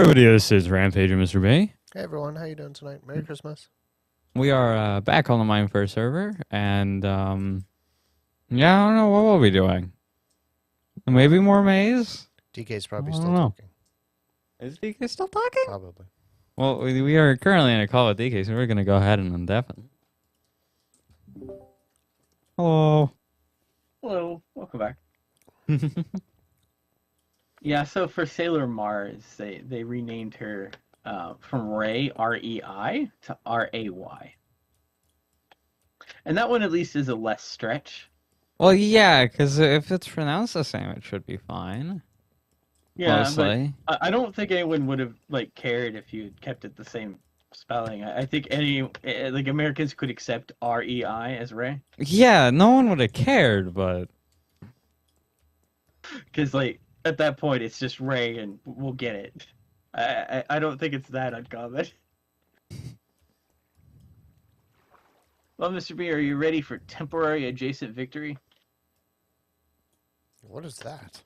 everybody, this is Rampage and Mr. B. Hey everyone, how you doing tonight? Merry Christmas. We are back on the Mindfirst server, and yeah, I don't know what we'll be doing. Maybe more maze? DK's I probably don't still know. talking. Is DK still talking? Probably. Well, we are currently in a call with DK, so we're going to go ahead and undeafen. Hello. Hello, welcome back. Yeah, so for Sailor Mars, they renamed her from Rei, R-E-I, to R-A-Y. And that one at least is a less stretch. Well, yeah, because if it's pronounced the same, it should be fine. Yeah, Mostly. but I don't think anyone would have cared if you kept it the same spelling. I think Americans could accept R-E-I as Rei. Yeah, no one would have cared, but... Because at that point it's just Rei and we'll get it. I don't think it's that uncommon. Well, Mr. B, are you ready for temporary adjacent victory? What is that?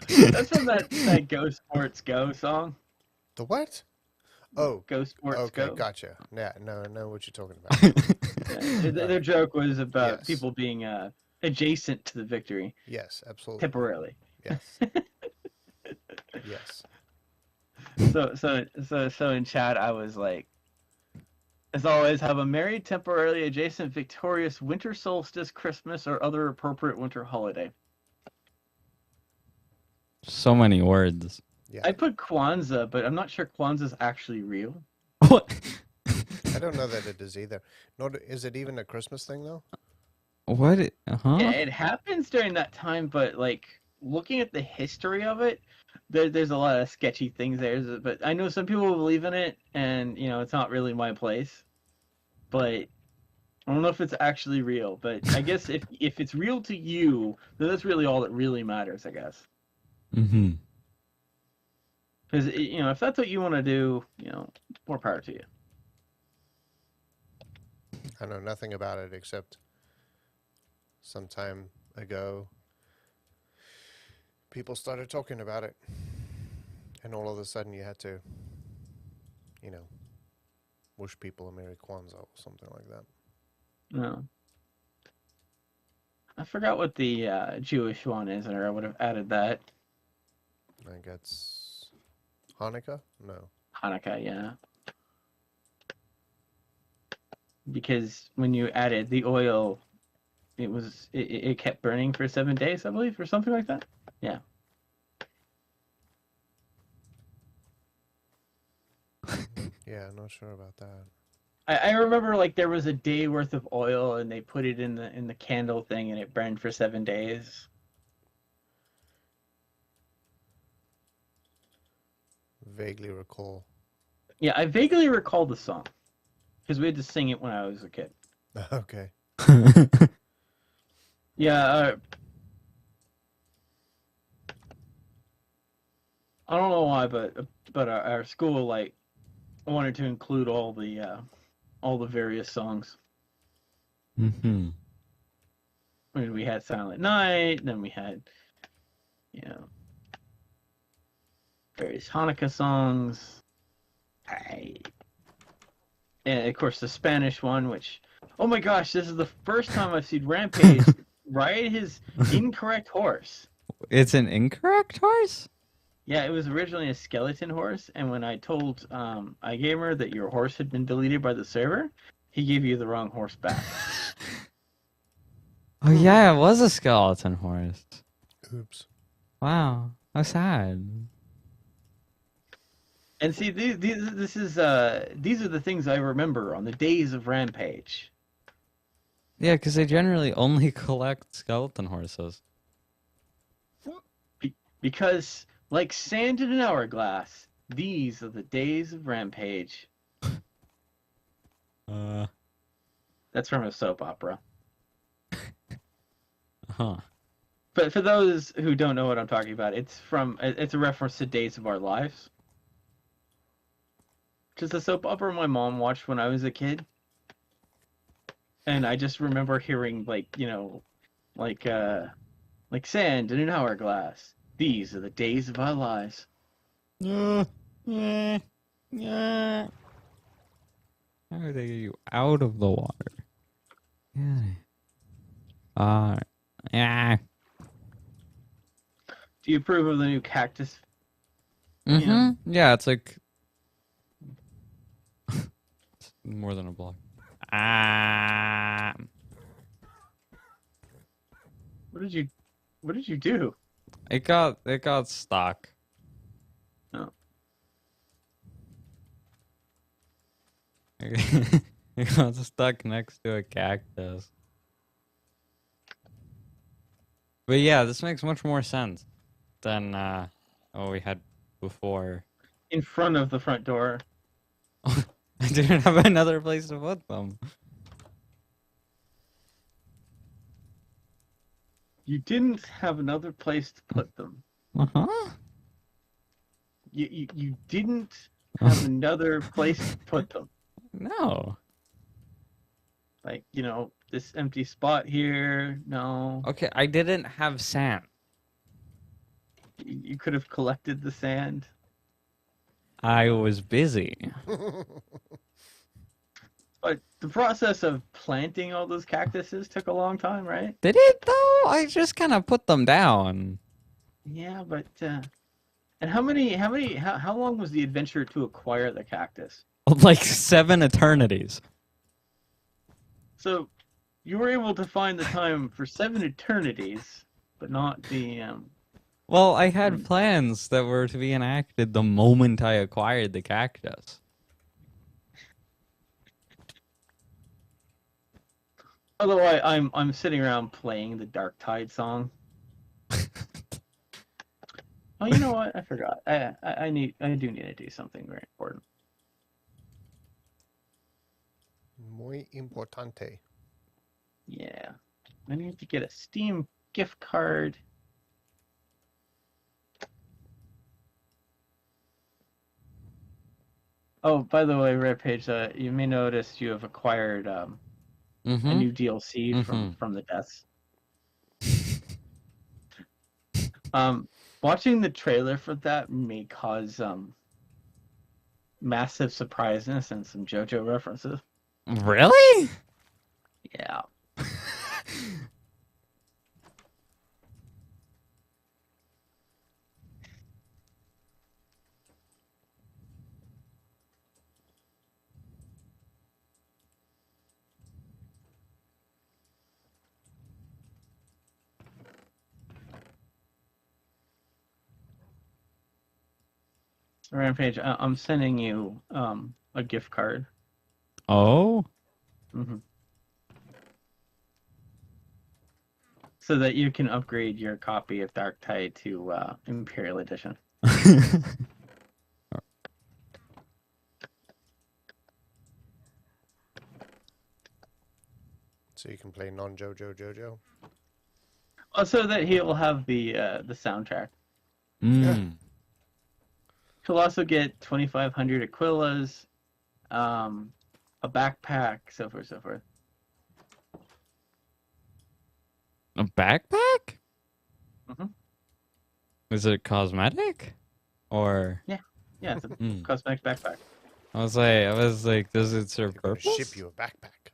That's from that Go Sports Go song. The what? Oh, Go Sports okay, Go. gotcha. Yeah, no, I know what you're talking about. Yeah, their joke was about Yes. people being adjacent to the victory Yes, absolutely. temporarily. Yes. Yes. So in chat I was like, as always, have a merry temporarily adjacent victorious winter solstice, Christmas, or other appropriate winter holiday. So many words. Yeah. I put Kwanzaa, but I'm not sure Kwanzaa's actually real. What? I don't know that it is either. Is it even a Christmas thing though? What? Huh? Yeah, it happens during that time, but looking at the history of it, there's a lot of sketchy things there. But I know some people believe in it, and it's not really my place. But I don't know if it's actually real. But I guess if it's real to you, then that's really all that really matters, I guess. Mm-hmm. Because if that's what you want to do, more power to you. I know nothing about it except some time ago people started talking about it, and all of a sudden you had to, wish people a Merry Kwanzaa or something like that. No. I forgot what the Jewish one is, or I would have added that. I think it's Hanukkah? No. Hanukkah, yeah. Because when you added the oil, it kept burning for 7 days, I believe, or something like that. Yeah. Yeah, I'm not sure about that. I remember there was a day worth of oil and they put it in the candle thing and it burned for 7 days. Vaguely recall. Yeah, I vaguely recall the song because we had to sing it when I was a kid. Okay. Yeah, I don't know why, but our school wanted to include all the various songs. Mm-hmm. I mean, we had Silent Night, then we had various Hanukkah songs. And of course the Spanish one, which, oh my gosh, this is the first time I've seen Rampage ride his incorrect horse. It's an incorrect horse? Yeah, it was originally a skeleton horse, and when I told iGamer that your horse had been deleted by the server, he gave you the wrong horse back. Oh yeah, it was a skeleton horse. Oops. Wow, how sad. And see, these are the things I remember on the days of Rampage. Yeah, because they generally only collect skeleton horses. Because, like sand in an hourglass, these are the days of Rampage. That's from a soap opera. Huh. But for those who don't know what I'm talking about, it's a reference to Days of Our Lives. Which is a soap opera my mom watched when I was a kid. And I just remember hearing like sand in an hourglass. These are the days of our lives. How do they get you out of the water? Yeah. Do you approve of the new cactus? Yeah, it's like it's more than a block. Ah. What did you do? It got stuck. Oh. It got stuck next to a cactus. But yeah, this makes much more sense than what we had before. In front of the front door. I didn't have another place to put them. You didn't have another place to put them. Uh-huh. You didn't have another place to put them. No. Like, this empty spot here. No. Okay, I didn't have sand. You could have collected the sand. I was busy. But the process of planting all those cactuses took a long time, right? Did it though? I just kind of put them down. Yeah, but and how long was the adventure to acquire the cactus? Like 7 eternities. So you were able to find the time for 7 eternities, but not the Well, I had plans that were to be enacted the moment I acquired the cactus. Otherwise, I'm sitting around playing the Dark Tide song. Oh, you know what? I forgot. I do need to do something very important. Muy importante. Yeah, I need to get a Steam gift card. Oh, by the way, Red Page, you may notice you have acquired a new DLC from the deaths. Watching the trailer for that may cause massive surprises and some JoJo references. Really? Yeah. Rampage, I'm sending you a gift card. Oh? So that you can upgrade your copy of Dark Tide to Imperial Edition. So you can play non-JoJo JoJo. Also, that he'll have the soundtrack. He'll also get 2,500 Aquilas, a backpack, so forth, so forth. A backpack? Mhm. Is it cosmetic? Or Yeah, it's a cosmetic backpack. I was like, does it serve Gonna purpose? ship you a backpack.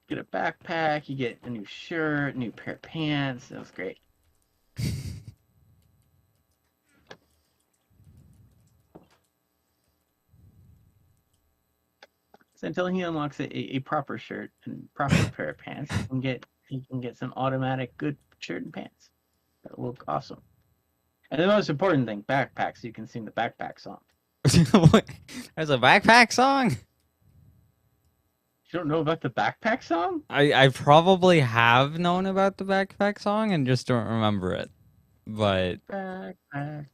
Get a backpack, you get a new shirt, new pair of pants. That was great. So until he unlocks a proper shirt and proper pair of pants, he can get some automatic good shirt and pants that look awesome. And the most important thing, backpack, so you can sing the backpack song. There's a backpack song? You don't know about the backpack song? I probably have known about the backpack song and just don't remember it. But Backpack.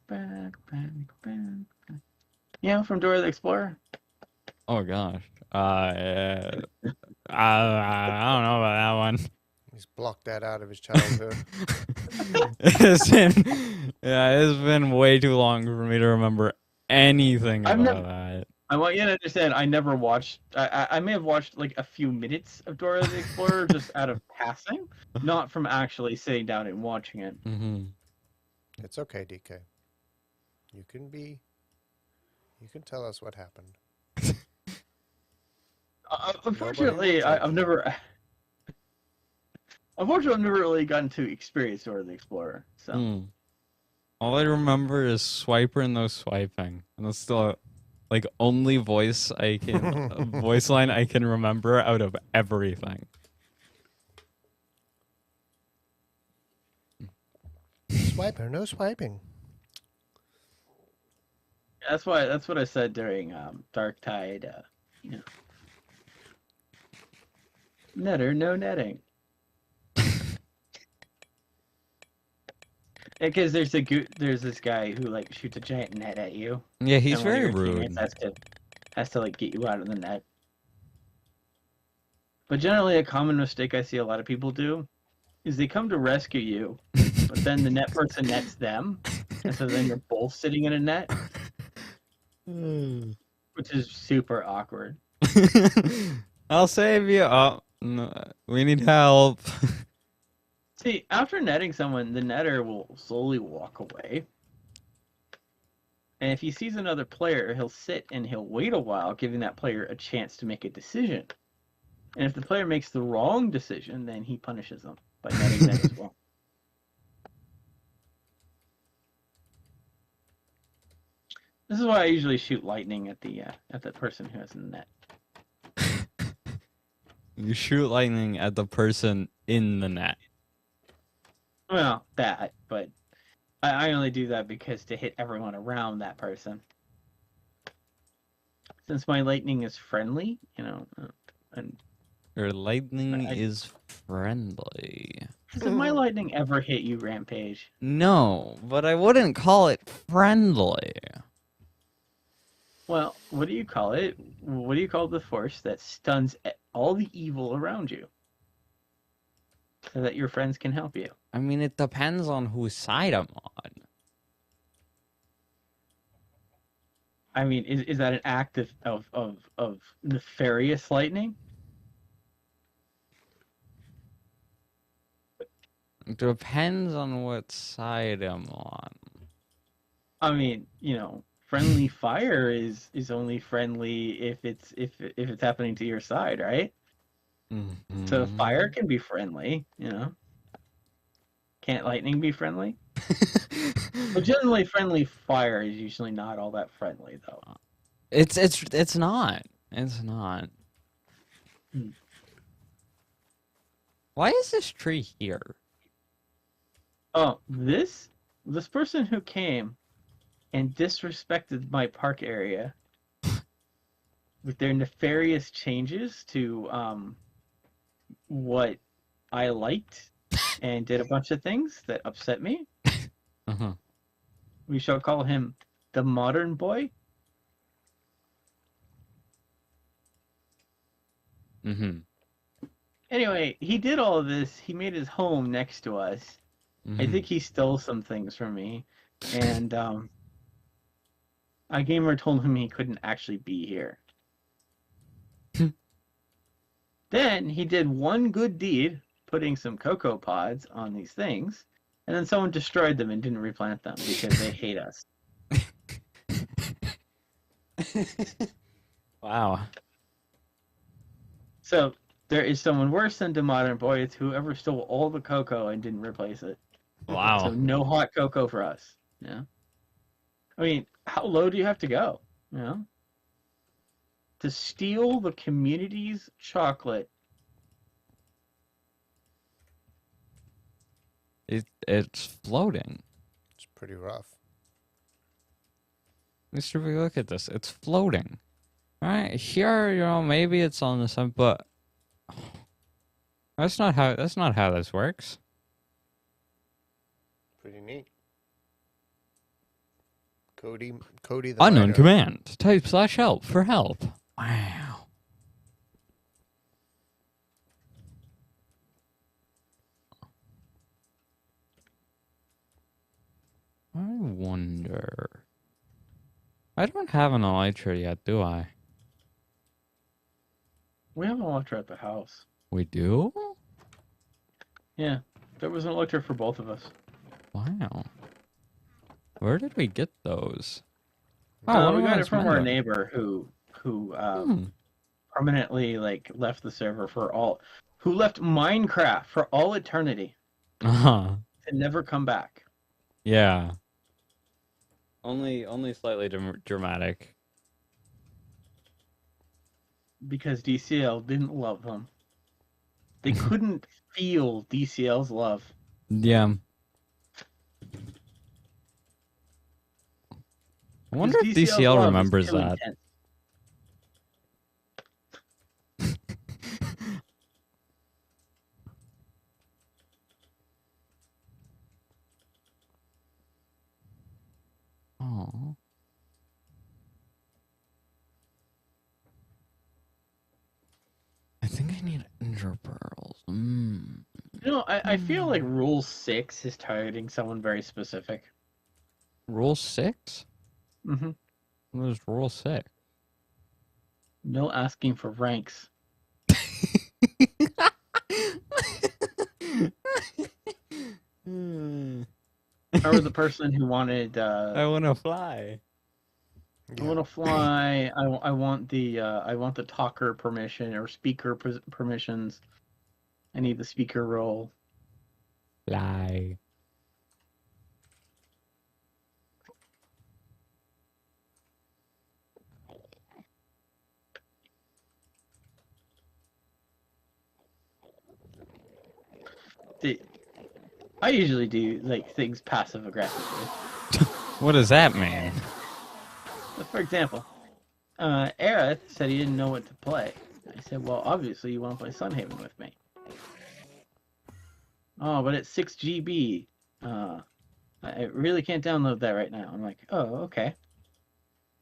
Yeah, from Dora the Explorer. oh gosh. I don't know about that one. He's blocked that out of his childhood. It's been way too long for me to remember anything about that. I want you to understand, I never watched. I may have watched like a few minutes of Dora the Explorer just out of passing, not from actually sitting down and watching it. Mm-hmm. It's okay, DK. You can be. You can tell us what happened. Unfortunately, judge I've you. never. Unfortunately, I've never really gotten to experience Dora the Explorer. So Hmm. All I remember is Swiper and no swiping, and that's the like only voice voice line I can remember out of everything. Swiper, no swiping. that's what I said during Dark Tide. You know, netter, no netting. Because there's this guy who like shoots a giant net at you, Yeah, he's and one of very your teammates rude. has to like get you out of the net. But generally, a common mistake I see a lot of people do is they come to rescue you, but then the net person nets them, and so then you're both sitting in a net, which is super awkward. I'll save you. Oh, no, we need help. See, after netting someone, the netter will slowly walk away. And if he sees another player, he'll sit and he'll wait a while, giving that player a chance to make a decision. And if the player makes the wrong decision, then he punishes them by netting them as well. This is why I usually shoot lightning at the person who has the net. You shoot lightning at the person in the net. Well, that, but I only do that because to hit everyone around that person. Since my lightning is friendly, and Your lightning I- is friendly. has my lightning ever hit you, Rampage? No, but I wouldn't call it friendly. Well, what do you call it? What do you call the force that stuns all the evil around you? So that your friends can help you. I mean, it depends on whose side I'm on. I mean, is that an act of nefarious lightning? It depends on what side I'm on. I mean, friendly fire is only friendly if it's happening to your side, right? So fire can be friendly, Can't lightning be friendly? But generally, friendly fire is usually not all that friendly, though. It's not. It's not. Hmm. Why is this tree here? Oh, this person who came and disrespected my park area with their nefarious changes to what I liked and did a bunch of things that upset me. Uh-huh. We shall call him the Modern Boy. Mm-hmm. Anyway, he did all of this. He made his home next to us. I think he stole some things from me, and iGamer told him he couldn't actually be here. Then he did one good deed, putting some cocoa pods on these things, and then someone destroyed them and didn't replant them because they hate us. Wow. So there is someone worse than the Modern Boy. It's whoever stole all the cocoa and didn't replace it. Wow. So no hot cocoa for us. Yeah. I mean, how low do you have to go? To steal the community's chocolate. It's floating. It's pretty rough. Mr. V, look at this. It's floating. Right here, maybe it's on the side, but that's not how this works. Pretty neat. Cody the Unknown miner. command. Type /help for help. Wow. I wonder. I don't have an elytra yet, do I? We have an Electra at the house. We do? Yeah, there was an Electra for both of us. Wow. Where did we get those? Oh, one We of got my it from our Smenda. neighbor who Hmm. permanently like left the server for all, who left Minecraft for all eternity Uh-huh. and never come back Yeah. Only slightly dramatic. because DCL didn't love him. They couldn't feel DCL's love. Yeah. I wonder if DCL's DCL love is remembers too that. intense. Oh. I think I need ender pearls. Mm. You know, I feel like Rule 6 is targeting someone very specific. Rule 6? Mm-hmm. What is Rule 6? No asking for ranks. I was the person who wanted I want to fly. I want to fly. I want the talker permission or speaker permissions. I need the speaker role. Fly. I usually do like things passive aggressively. What does that mean? So for example, Aerith said he didn't know what to play. I said, well, obviously you want to play Sunhaven with me. Oh, but it's 6 GB. I really can't download that right now. I'm like, oh, okay.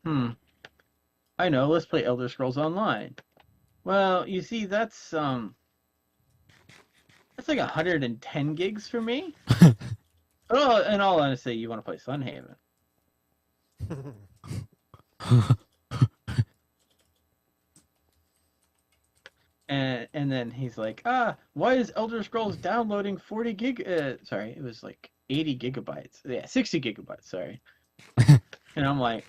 I know, let's play Elder Scrolls Online. Well, you see, that's like 110 gigs for me. Oh, in all honesty, you want to play Sunhaven. And then he's like, why is Elder Scrolls downloading 40 gig? Sorry, it was like 80 gigabytes. Yeah, 60 gigabytes. Sorry. And I'm like,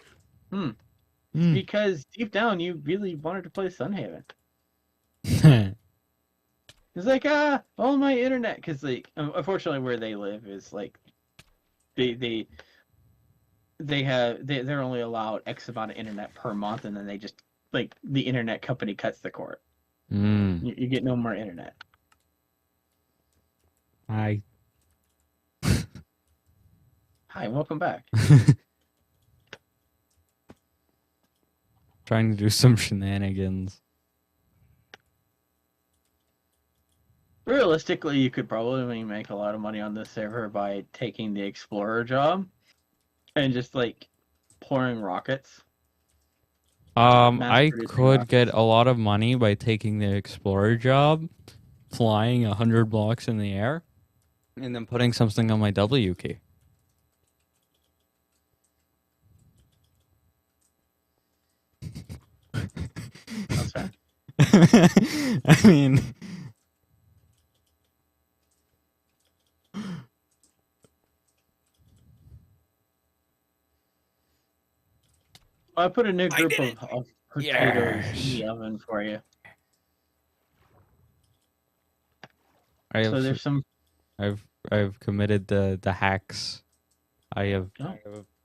because deep down you really wanted to play Sunhaven. It's like, all my internet, because like, unfortunately, where they live is like, they're only allowed X amount of internet per month, and then they just like the internet company cuts the cord. You get no more internet. Hi. Hi, welcome back. Trying to do some shenanigans. Realistically, you could probably make a lot of money on this server by taking the explorer job and just like pouring rockets. I could get a lot of money by taking the explorer job, flying 100 blocks in the air, and then putting something on my W key. That's fair. I mean, I put a new group of potatoes Yes. in the oven for you. I So there's some. I've committed the hacks. I Oh.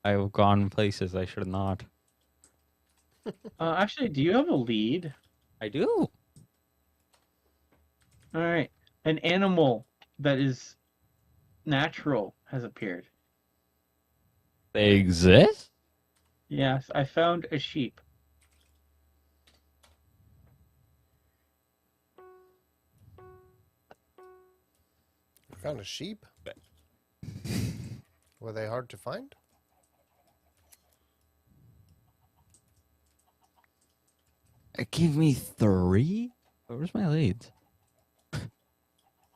have gone places I should not. Actually, do you have a lead? I do. All right, an animal that is natural has appeared. They exist? Yes, I found a sheep. You found a sheep? Were they hard to find? Give me 3? Where's my leads?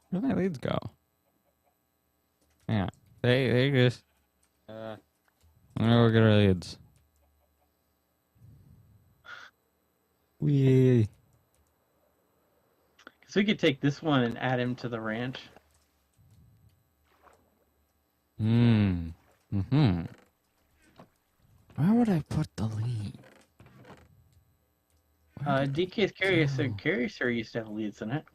Where'd my leads go? Yeah, they just. Let me look at our leads. Wee. So we could take this one and add him to the ranch. Mm-hmm. DK's Curiouser used to have leads in it.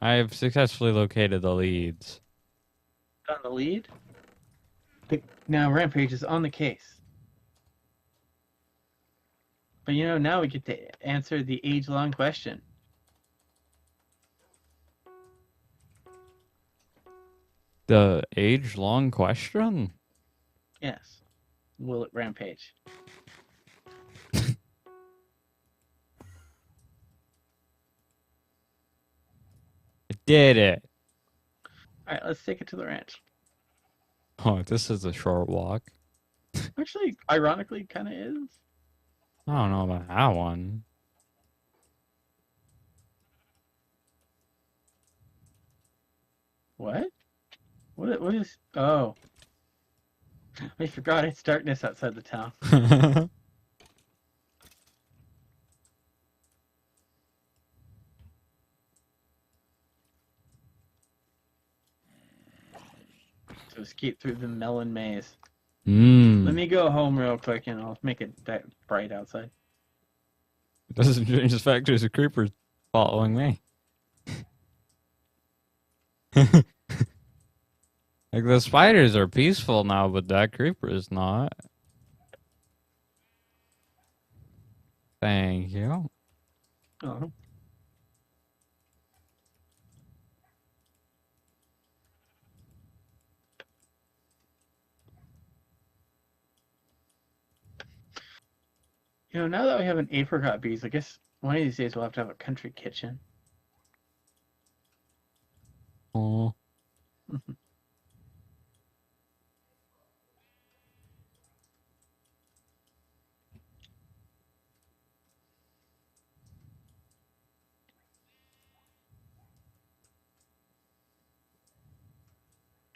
I have successfully located the leads. On the lead. Now Rampage is on the case. But you know, now we get to answer the age-long question. The age-long question? Yes. Will it rampage? I did it. Alright, let's take it to the ranch. Oh, this is a short walk. Actually, ironically, kind of is. I don't know about that one. What? What is... Oh. I forgot it's darkness outside the town. To escape through the melon maze. Let me go home real quick and I'll make it that bright outside. It doesn't change the fact there's a creeper following me. Like, the spiders are peaceful now, but that creeper is not. Thank you. Oh. You know, now that we have an apricot bees, I guess one of these days we'll have to have a country kitchen. Oh.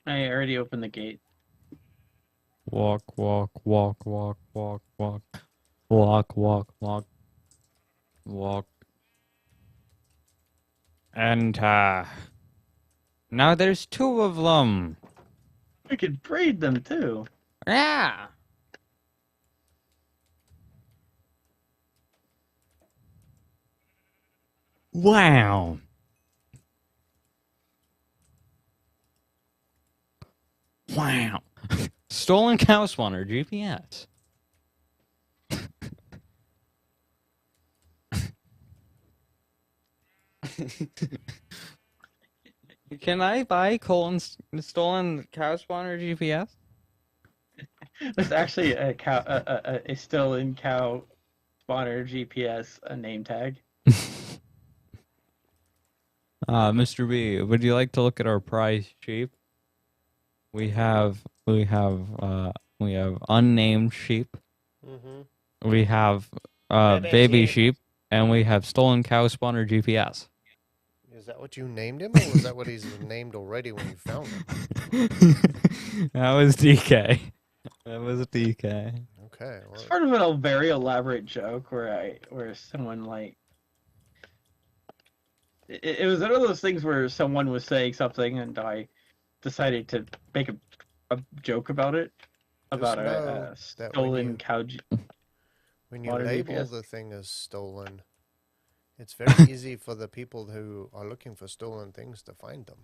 I already opened the gate. Walk, walk, walk, walk, walk, walk. Walk, walk, walk. Walk. Enter. Now there's two of them. We could breed them too. Yeah. Wow. Wow. Stolen cow spawner GPS. Can I buy stolen cow spawner GPS? There's actually a cow, a stolen cow spawner GPS name tag. Mr. B, would you like to look at our prize sheep? We have unnamed sheep. Mm-hmm. We have baby sheep, and we have stolen cow spawner GPS. Is that what you named him, or was that what he's named already when you found him? That was DK. That was DK. Okay. Well, It's part of a very elaborate joke where someone like it was one of those things where someone was saying something and I decided to make a joke about it, about know a that stolen cow. when you water label GPS. the thing as stolen, it's very easy for the people who are looking for stolen things to find them.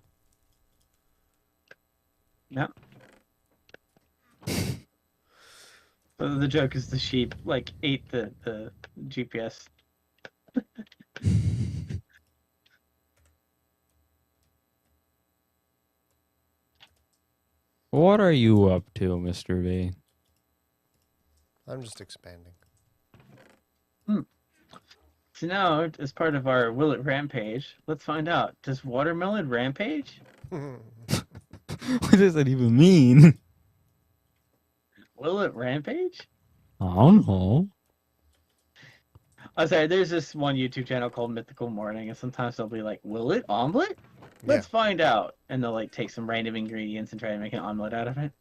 Yeah. So the joke is the sheep like ate the GPS. What are you up to, Mr. B? I'm just expanding. So now, as part of our Will It Rampage, let's find out. Does watermelon rampage? What does that even mean? Will it rampage? I don't know. Oh, sorry, there's this one YouTube channel called Mythical Morning, and sometimes they'll be like, will it omelet? Let's find out. And they'll like take some random ingredients and try to make an omelet out of it.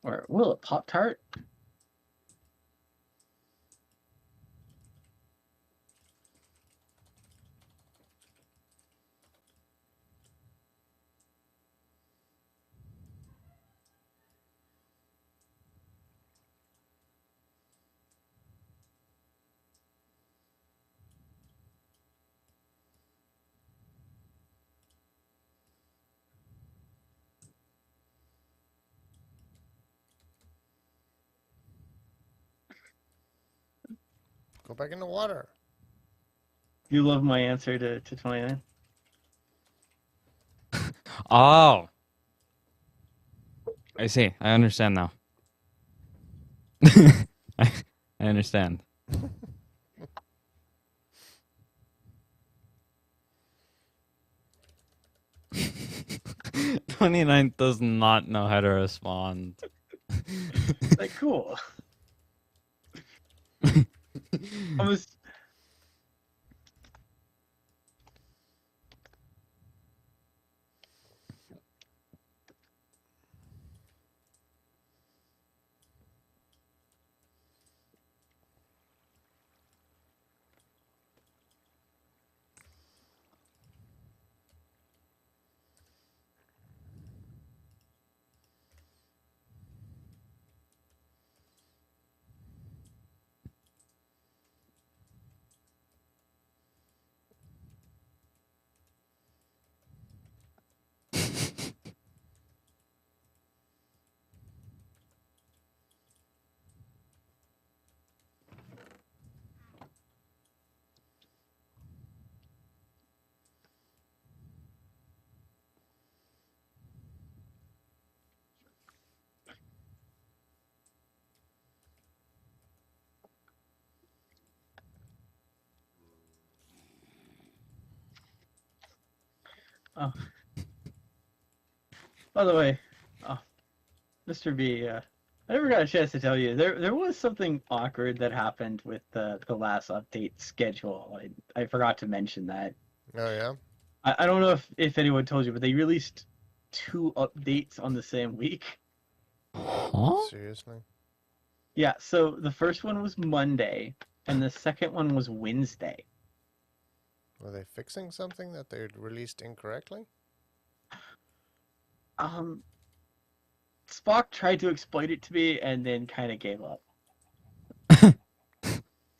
Or will it Pop Tart? Go back in the water. You love my answer to 29. Oh, I see. I understand now. I, I understand. 29 does not know how to respond. Like, cool. I was. Oh. By the way, oh, Mr. B, I never got a chance to tell you there was something awkward that happened with the last update schedule. I forgot to mention that. Oh yeah. I don't know if anyone told you, but they released 2 updates on the same week. Huh? Seriously. Yeah, so the first one was Monday, and the second one was Wednesday. Were they fixing something that they released incorrectly? Spock tried to explain it to me and then kind of gave up.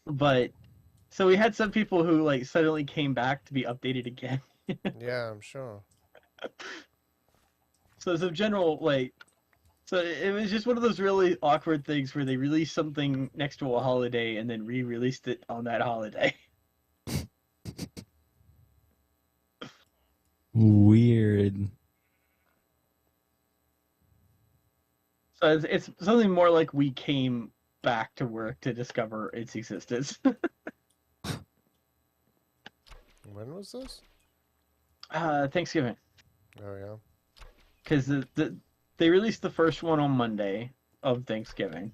But so we had some people who like suddenly came back to be updated again. Yeah, I'm sure. So some general like, so it was just one of those really awkward things where they released something next to a holiday and then re-released it on that holiday. Weird. So it's something more like we came back to work to discover its existence. When was this? Thanksgiving. Oh yeah. Because they released the first one on Monday of Thanksgiving,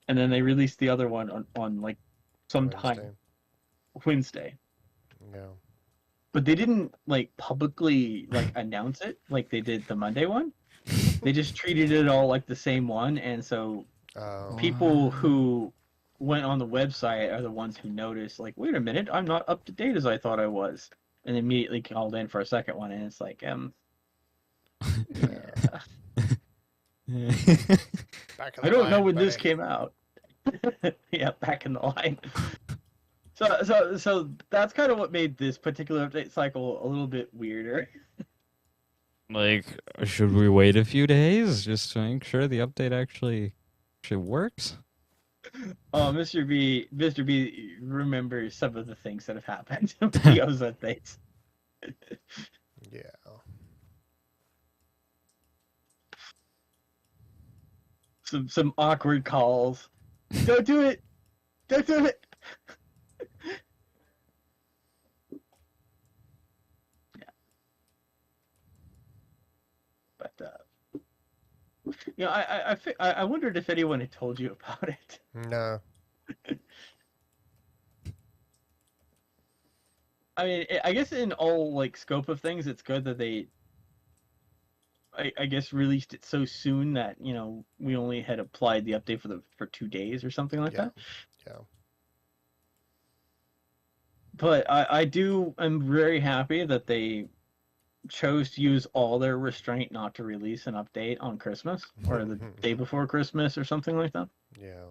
and then they released the other one on like sometime Wednesday. Yeah. But they didn't like publicly like announce it like they did the Monday one. They just treated it all like the same one, and so Oh. people who went on the website are the ones who noticed like, wait a minute, I'm not up to date as I thought I was, and immediately called in for a second one, and it's like Yeah. Back in the I don't know line, when this buddy. came out. Yeah, back in the line. So that's kind of what made this particular update cycle a little bit weirder. Like, should we wait a few days just to make sure the update actually works? Oh, Mr. B remembers some of the things that have happened with those updates. Yeah. Some awkward calls. Don't do it. Don't do it. Yeah. But you know, I wondered if anyone had told you about it. No. I mean, I guess in all like scope of things, it's good that I guess released it so soon that we only had applied the update for 2 days or something like Yeah. that. Yeah. But I'm very happy that they chose to use all their restraint not to release an update on Christmas or the day before Christmas or something like that. Yeah.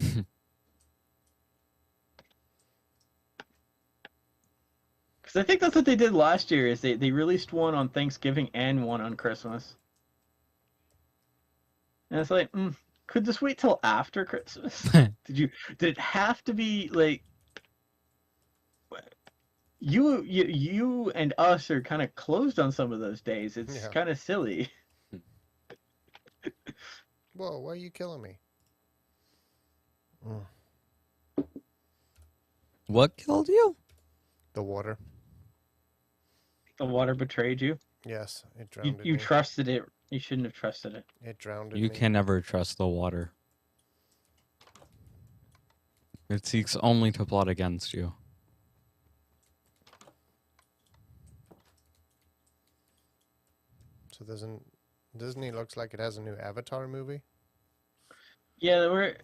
Because I think that's what they did last year. Is they released one on Thanksgiving and one on Christmas. And it's like, could this wait till after Christmas? Did it have to be like you and us are kind of closed on some of those days? It's Yeah. kind of silly. Whoa, why are you killing me? What killed you? The water. The water betrayed you. Yes, it drowned You me. trusted it. You shouldn't have trusted it. It drowned You me. can never trust the water. It seeks only to plot against you. So Disney looks like it has a new Avatar movie. Yeah, we're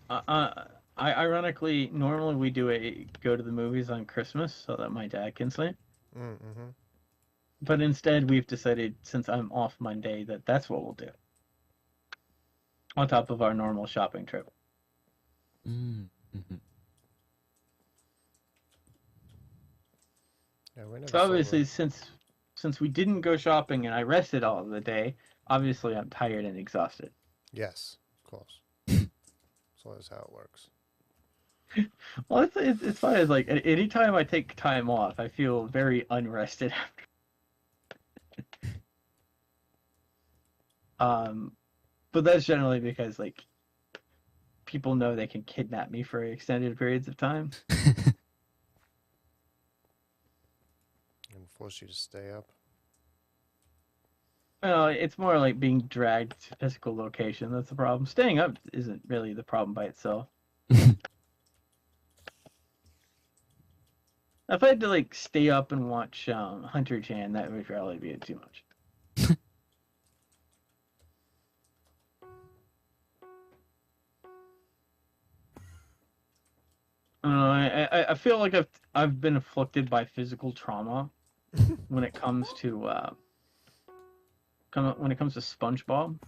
ironically normally we go to the movies on Christmas so that my dad can sleep. Mm-hmm. But instead we've decided, since I'm off Monday, that's what we'll do. On top of our normal shopping trip. Mm-hmm. Yeah, we never So saw obviously the- since we didn't go shopping and I rested all of the day, obviously I'm tired and exhausted. Yes, of course. So that's how it works. Well, it's fine. It's like anytime I take time off, I feel very unrested after. But that's generally because like people know they can kidnap me for extended periods of time. And force you to stay up. Well, it's more like being dragged to physical location. That's the problem. Staying up isn't really the problem by itself. If I had to like stay up and watch Hunter Chan, that would probably be too much. I don't know. I feel like I've been afflicted by physical trauma when it comes to SpongeBob.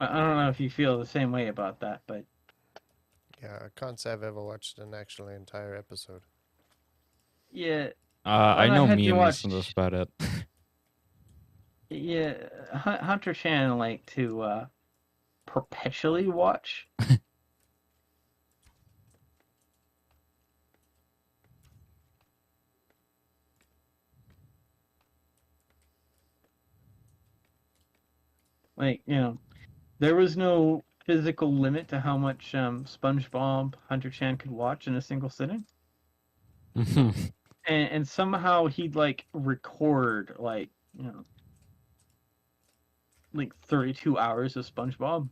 I don't know if you feel the same way about that, but Yeah, I can't say I've ever watched an actually entire episode. yeah, I When I know had to memes watch- and that's about it. yeah, Hunter Chan like to perpetually watch. Like, there was no physical limit to how much SpongeBob Hunter Chan could watch in a single sitting. And somehow he'd like record like 32 hours of SpongeBob.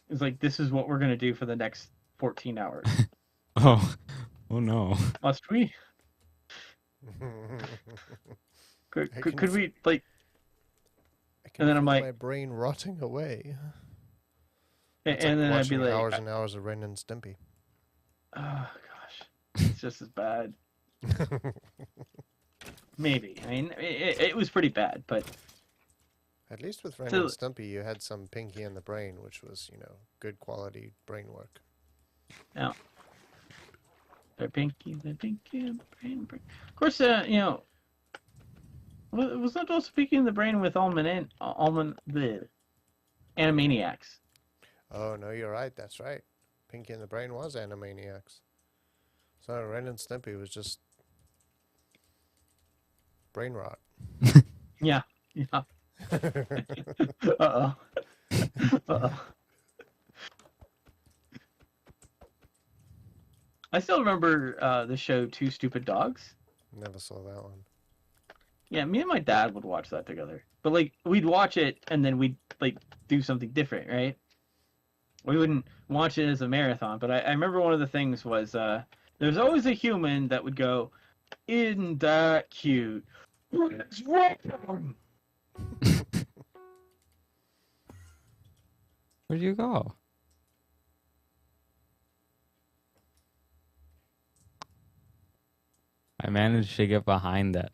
It's like, this is what we're gonna do for the next 14 hours. oh no. Must we? I can Could we like? I can And then I'm feel like- my brain rotting away. And It's like then I'd watching be like, hours and hours of Ren and Stimpy. oh gosh, it's just as bad. Maybe. I mean, it was pretty bad, but At least with Ren So- and Stimpy, you had some Pinky in the Brain, which was, good quality brain work. the pinky, the brain. Of course, was that also Pinky in the Brain with the Animaniacs? Oh, no, you're right. That's right. Pinky in the Brain was Animaniacs. So Ren and Stimpy was just brain rot. Yeah. Uh-oh. Uh-oh. I still remember the show Two Stupid Dogs. Never saw that one. Yeah, me and my dad would watch that together. But like we'd watch it and then we'd like do something different, right? We wouldn't watch it as a marathon, but I remember one of the things was there's always a human that would go, Isn't that cute? What's wrong? Where'd you go? I managed to get behind it.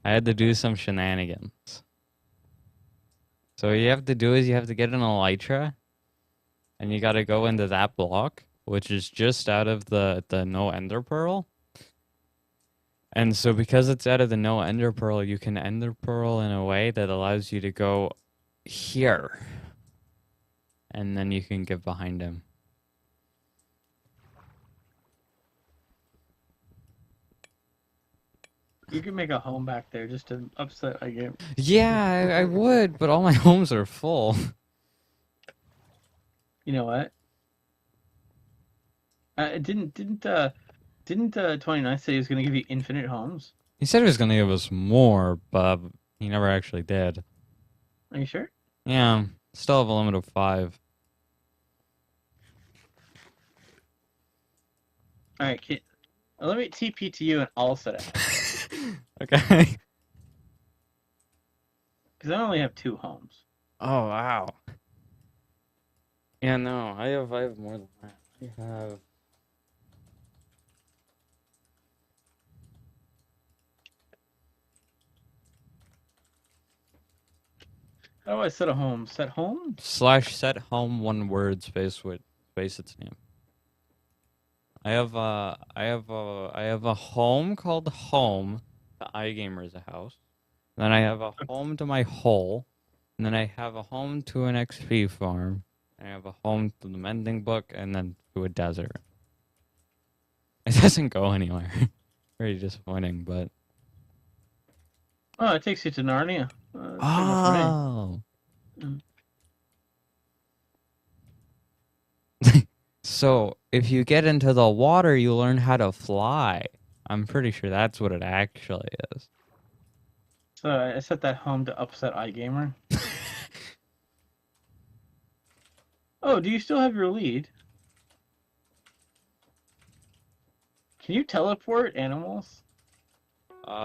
I had to do some shenanigans. So what you have to do is you have to get an elytra, and you gotta go into that block, which is just out of the no ender pearl. And so because it's out of the no ender pearl, you can ender pearl in a way that allows you to go here. And then you can get behind him. You can make a home back there just to upset I game. Yeah, I would, but all my homes are full. You know what? Didn't 29 say he was gonna give you infinite homes? He said he was gonna give us more, but he never actually did. Are you sure? Yeah, still have a limit of 5. All right, let me TP to you and I'll set it. Okay. Because I only have 2 homes. Oh wow. Yeah, no, I have more than that. I have. How do I set a home? Set home? / set home 1 word space with space its name. I have a home called home to iGamer's house. Then I have a home to my hole. And then I have a home to an XP farm. And I have a home to the mending book and then to a desert. It doesn't go anywhere. Very disappointing, but Oh, it takes you to Narnia. Signal oh. Mm. So, if you get into the water, you learn how to fly. I'm pretty sure that's what it actually is. So I set that home to upset iGamer. Oh, do you still have your lead? Can you teleport animals?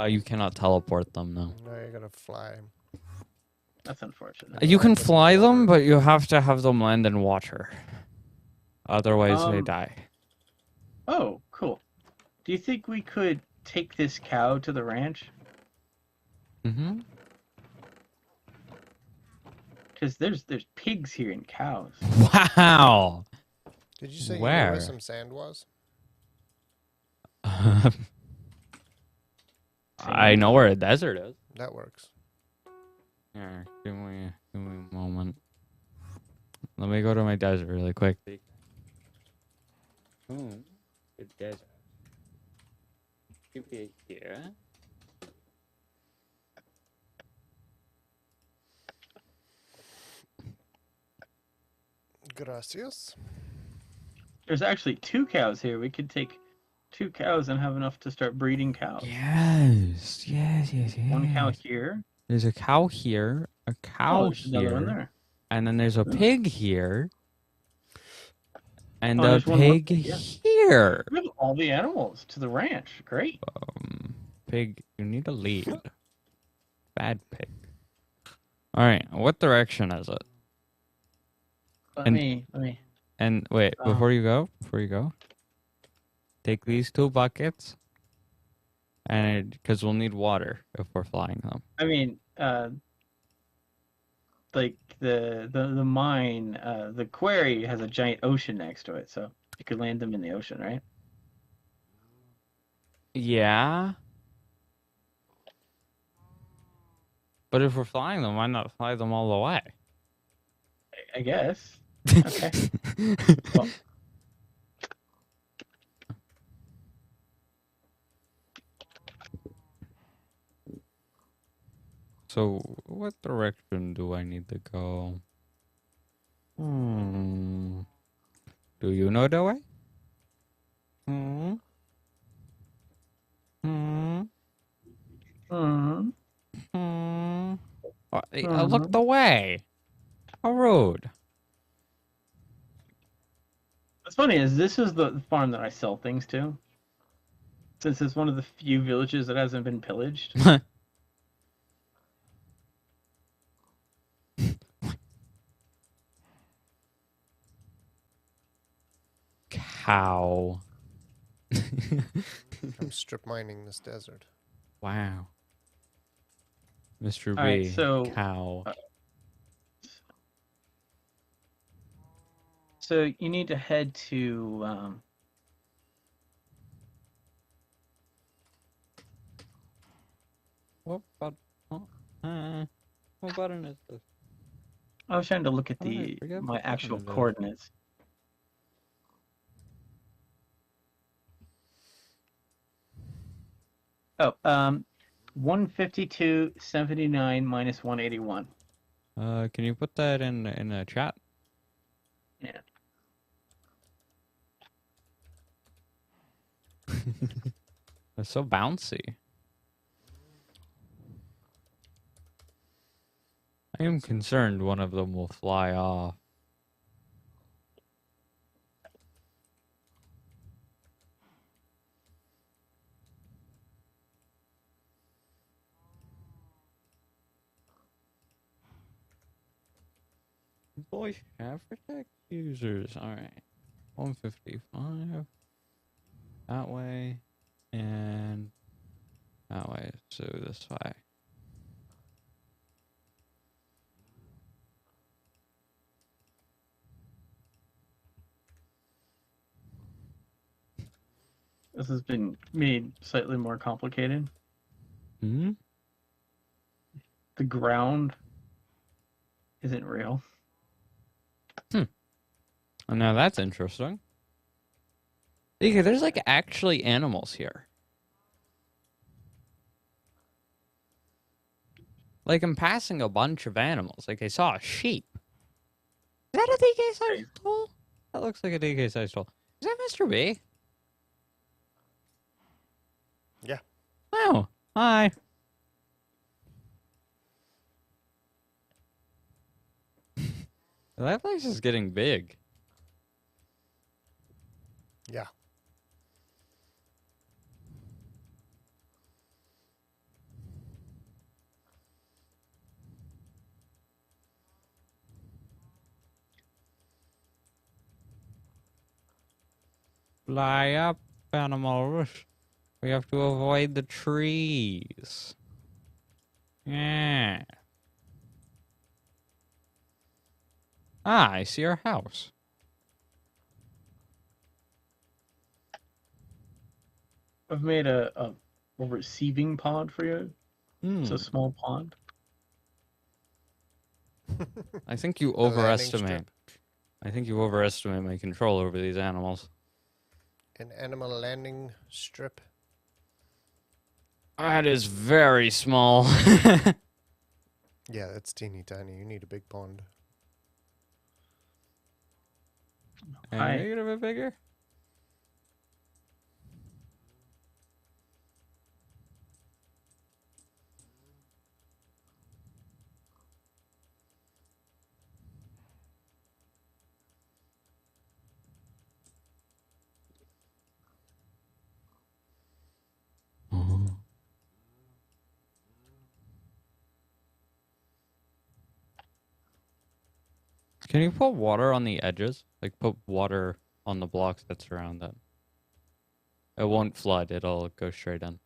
You cannot teleport them, no. No, you gotta fly. That's unfortunate. You can fly them, but you have to have them land in water. Otherwise, they die. Oh, cool. Do you think we could take this cow to the ranch? Mm-hmm. Because there's pigs here and cows. Wow! Did you say you knew Where? where some sand was? I know where a desert is. That works. Here, give me a moment. Let me go to my desert really quick. Oh, the desert. Give it here. Gracias. There's actually 2 cows here. We could take 2 cows and have enough to start breeding cows. Yes. 1 cow here. There's a cow here, a cow There's another one here, there. and then there's a pig here, and a There's one more pig pig, yeah. here. We have all the animals to the ranch. Great. Pig, you need a lead. Bad pig. All right, what direction is it? Let And- me. And wait, Oh. before you go, take these 2 buckets, and because we'll need water if we're flying them. I mean, like the mine, the quarry has a giant ocean next to it, so you could land them in the ocean, right? Yeah. But if we're flying them, why not fly them all the way? I guess. Okay. Well, So, what direction do I need to go? Do you know the way? mhm. Look the way. How rude. What's funny is this is the farm that I sell things to. since it's one of the few villages that hasn't been pillaged. Cow. I'm strip mining this desert. Wow. Mr. B. Alright, so Cow. so you need to head to What button is this? I was trying to look at Oh, I forget my what actual button it is. coordinates. Oh, 152.79 minus 181. Can you put that in a chat? Yeah. It's so bouncy. I am concerned one of them will fly off. Voice chat for tech users. Alright. 155. That way. And that way. So this way. This has been made slightly more complicated. Hmm? The ground isn't real. Oh, now that's interesting. Okay, there's like actually animals here. Like I'm passing a bunch of animals. Like I saw a sheep. Is that a DK size tool? That looks like a DK size tool. Is that Mr. B? Yeah. Oh, hi. That place is getting big. Yeah. Fly up, animals. We have to avoid the trees. Yeah. Ah, I see our house. I've made a receiving pod for you. It's Hmm. a small pond. I think you A landing overestimate. strip. I think you overestimate my control over these animals. An animal landing strip. That is very small. Yeah, that's teeny tiny. You need a big pond. Can Hi. you make it a bit bigger? Can you put water on the edges? Like put water on the blocks that surround it. It won't flood, it'll go straight in.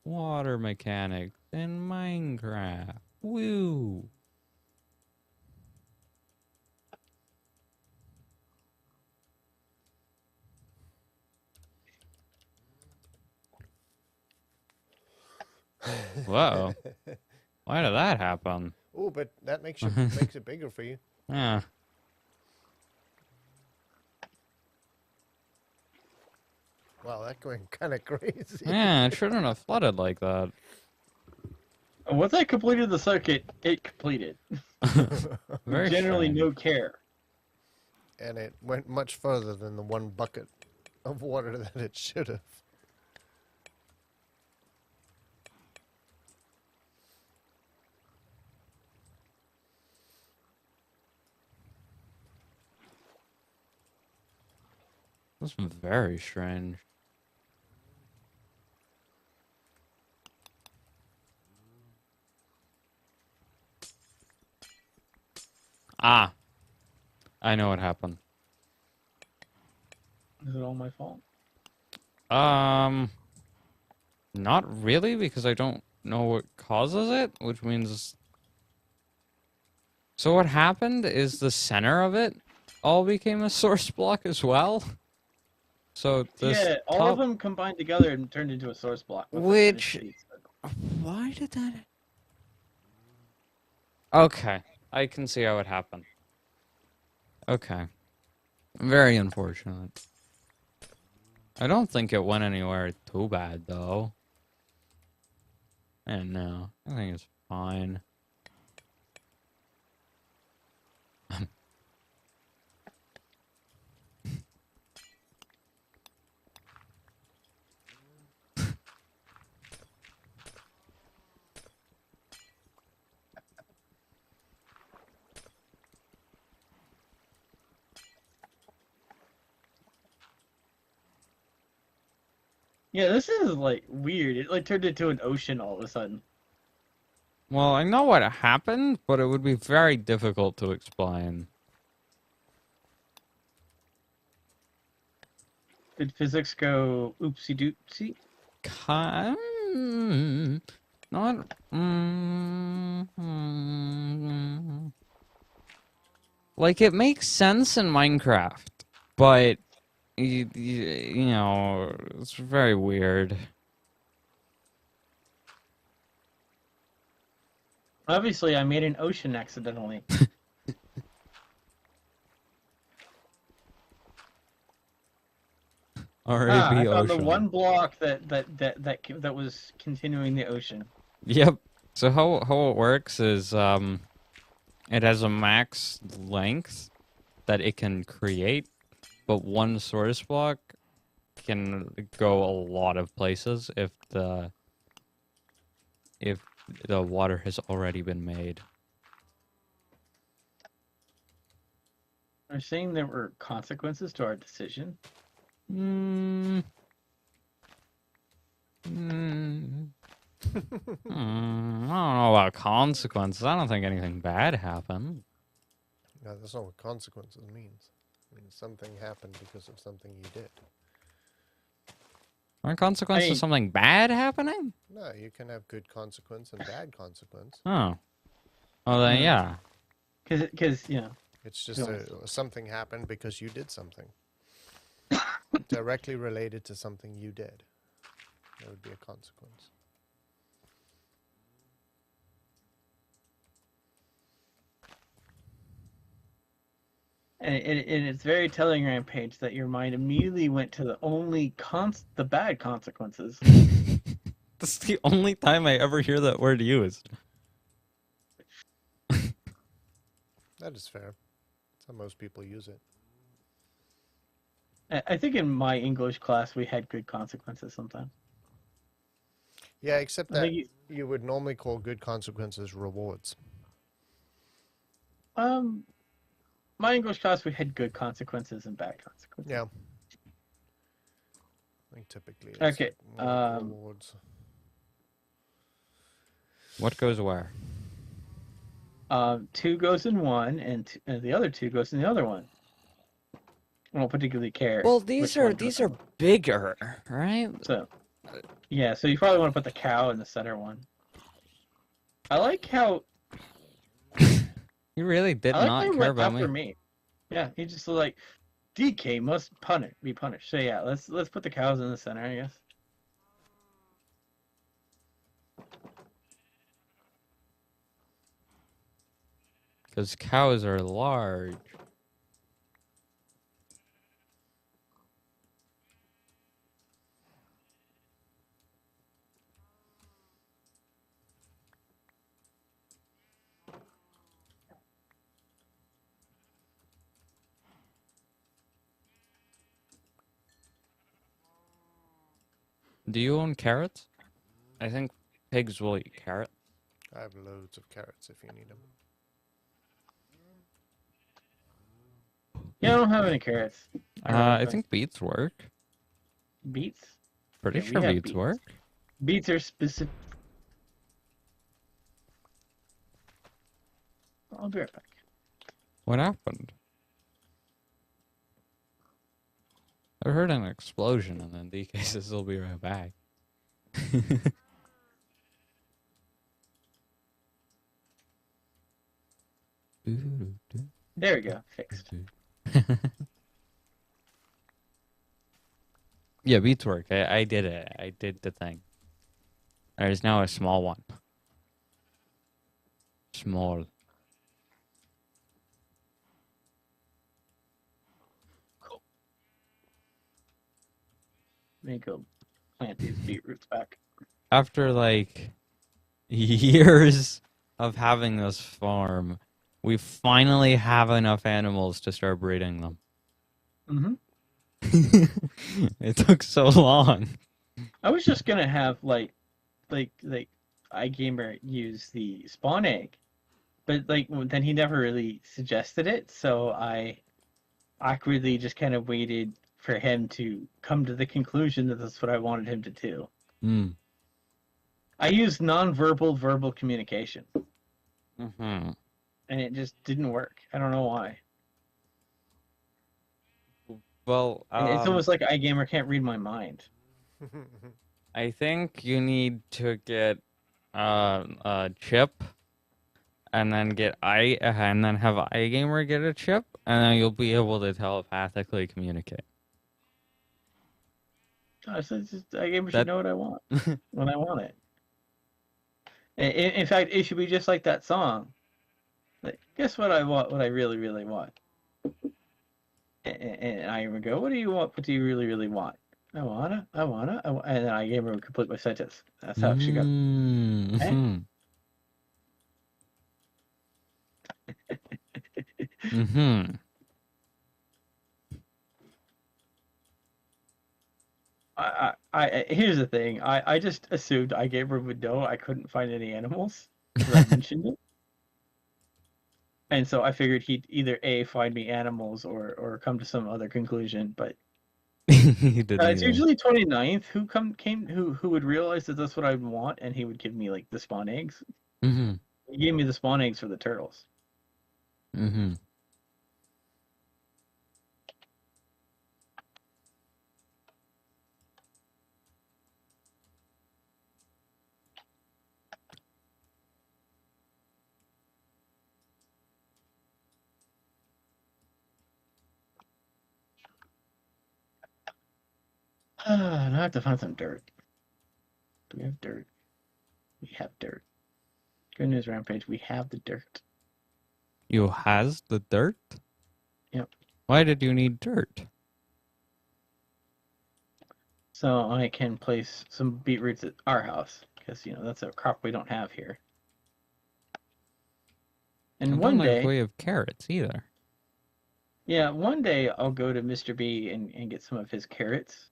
Water mechanics in Minecraft. Woo! Whoa. Why did that happen? Oh, but that makes it bigger for you. Yeah. Wow, that's going kind of crazy. Yeah, it shouldn't have flooded like that. Once I completed the circuit, it completed. Very Generally, strange. no care. And it went much further than the one bucket of water that it should have. That's very strange. Ah, I know what happened. Is it all my fault? Not really, because I don't know what causes it, which means... So what happened is the center of it all became a source block as well. So this Yeah, all of top... them combined together and turned into a source block. with a Which... finished piece. Why did that... Okay, I can see how it happened. Okay. Very unfortunate. I don't think it went anywhere too bad, though. And no, I think it's fine. Yeah, this is like weird. It like turned into an ocean all of a sudden. Well, I know what happened, but it would be very difficult to explain. Did physics go oopsie doopsie? Not. Like, it makes sense in Minecraft, but, you know, it's very weird. Obviously, I made an ocean accidentally. R.A.P. I found the Ocean. one block that was continuing the ocean. Yep. So how it works is it has a max length that it can create, but one source block can go a lot of places if the water has already been made. Are you saying there were consequences to our decision? Mm. Mm. I don't know about consequences. I don't think anything bad happened. No, that's not what consequences means. It means something happened because of something you did. Are consequences mean- something bad happening? No, you can have good consequence and bad consequence. Oh. Well then, Hmm. yeah. Because you know. It's just Yeah. something happened because you did something. Directly related to something you did. That would be a consequence. And it's very telling, Rampage, that your mind immediately went to the bad consequences. This is the only time I ever hear that word used. That is fair. That's how most people use it. I think in my English class we had good consequences sometimes. Yeah, except I that think you would normally call good consequences rewards. my English class we had good consequences and bad consequences. Yeah. I think typically it's Okay, like more rewards. What goes where? 2 goes in one, and the other 2 goes in the other one. I don't particularly care. Well, which these one are goes bigger, right? So, yeah. So you probably want to put the cow in the center one. I like how You really did I like not how he care went about after me. me. Yeah, he just like DK must be punished. So yeah, let's put the cows in the center, I guess. Because cows are large. Do you own carrots? I think pigs will eat carrot. I have loads of carrots if you need them. Yeah, I don't have any carrots. I Ironically. think beets work. Beets. Pretty Yeah, we sure have beets beets. work. Beets are specific. I'll be right back. What happened? I heard an explosion, and then DK says he'll be right back. There we go. Fixed. Yeah, beats work. I did it. I did the thing. There's now a small one. Small. Cool. Let me go plant these beetroots back. After like years of having this farm, we finally have enough animals to start breeding them. Mm-hmm. It took so long. I was just gonna have like iGamer use the spawn egg, but like then he never really suggested it, so I awkwardly just kind of waited for him to come to the conclusion that that's what I wanted him to do. Mm. I used non-verbal verbal communication, Mm-hmm. and it just didn't work. I don't know why. Well, It's almost like iGamer can't read my mind. I think you need to get a chip, and then and then have iGamer get a chip, and then you'll be able to telepathically communicate. Gosh, iGamer That- should know what I want when I want it. In fact, it should be just like that song. Like, guess what I want? What I really, really want. And I would go, "What do you want? What do you really, really want?" I wanna, and then I gave her a complete my sentence. That's how she got. Mm-hmm. Mm-hmm. Here's the thing. I just assumed iGamer would know I couldn't find any animals because I mentioned it, and so I figured he'd either A, find me animals or come to some other conclusion. But He did it's neither. usually 29th who would realize that that's what I want, and he would give me like the spawn eggs. Mm-hmm. He gave me the spawn eggs for the turtles. Mm-hmm. Now I have to find some dirt. Do we have dirt? We have dirt. Good news, Rampage. We have the dirt. You has the dirt? Yep. Why did you need dirt? So I can place some beetroots at our house because that's a crop we don't have here. And I one don't think day, we have carrots either. yeah, one day I'll go to Mr. B and get some of his carrots.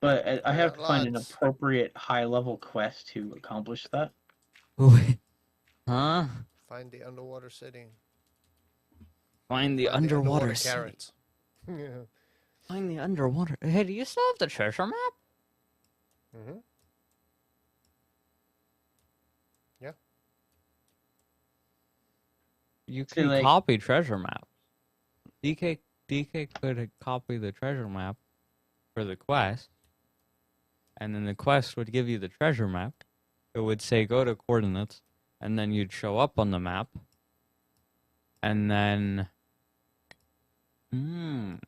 But I have to find an Lots. appropriate high-level quest to accomplish that. Huh? Find the underwater city. Find the Find underwater city. carrots. Yeah. Find the underwater. Hey, do you still have the treasure map? Mm-hmm. You See, can like- copy treasure map. DK could copy the treasure map for the quest, and then the quest would give you the treasure map. It would say go to coordinates, and then you'd show up on the map, and then and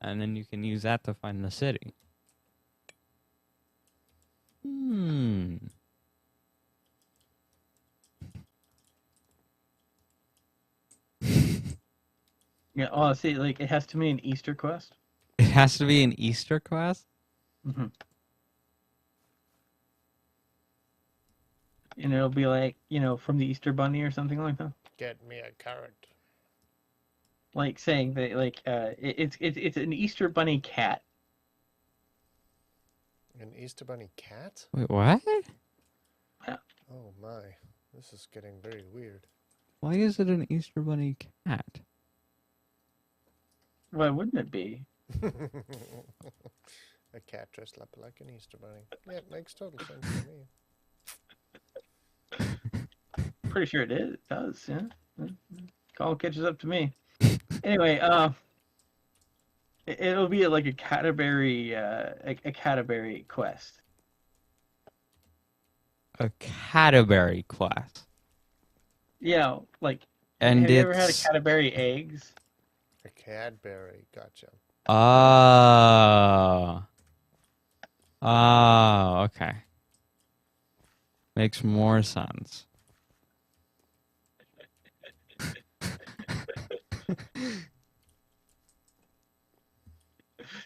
then you can use that to find the city. Yeah. Oh, see, like it has to be an Easter quest. It has to be an Easter quest? Mm-hmm. And it'll be like, from the Easter Bunny or something like that. Get me a carrot. Like saying that, like, it's an Easter Bunny cat. An Easter Bunny cat? Wait, what? Oh my. This is getting very weird. Why is it an Easter bunny cat? Why wouldn't it be? A cat dressed up like an Easter bunny. Yeah, it makes total sense to me. Pretty sure it is. It does. Yeah. Call catches up to me. Anyway, it'll be like a Canterbury, a Canterbury quest. A Cadbury quest. Yeah, like And have you ever had a it's Canterbury eggs? A Cadbury, gotcha. oh. Oh, okay. Makes more sense.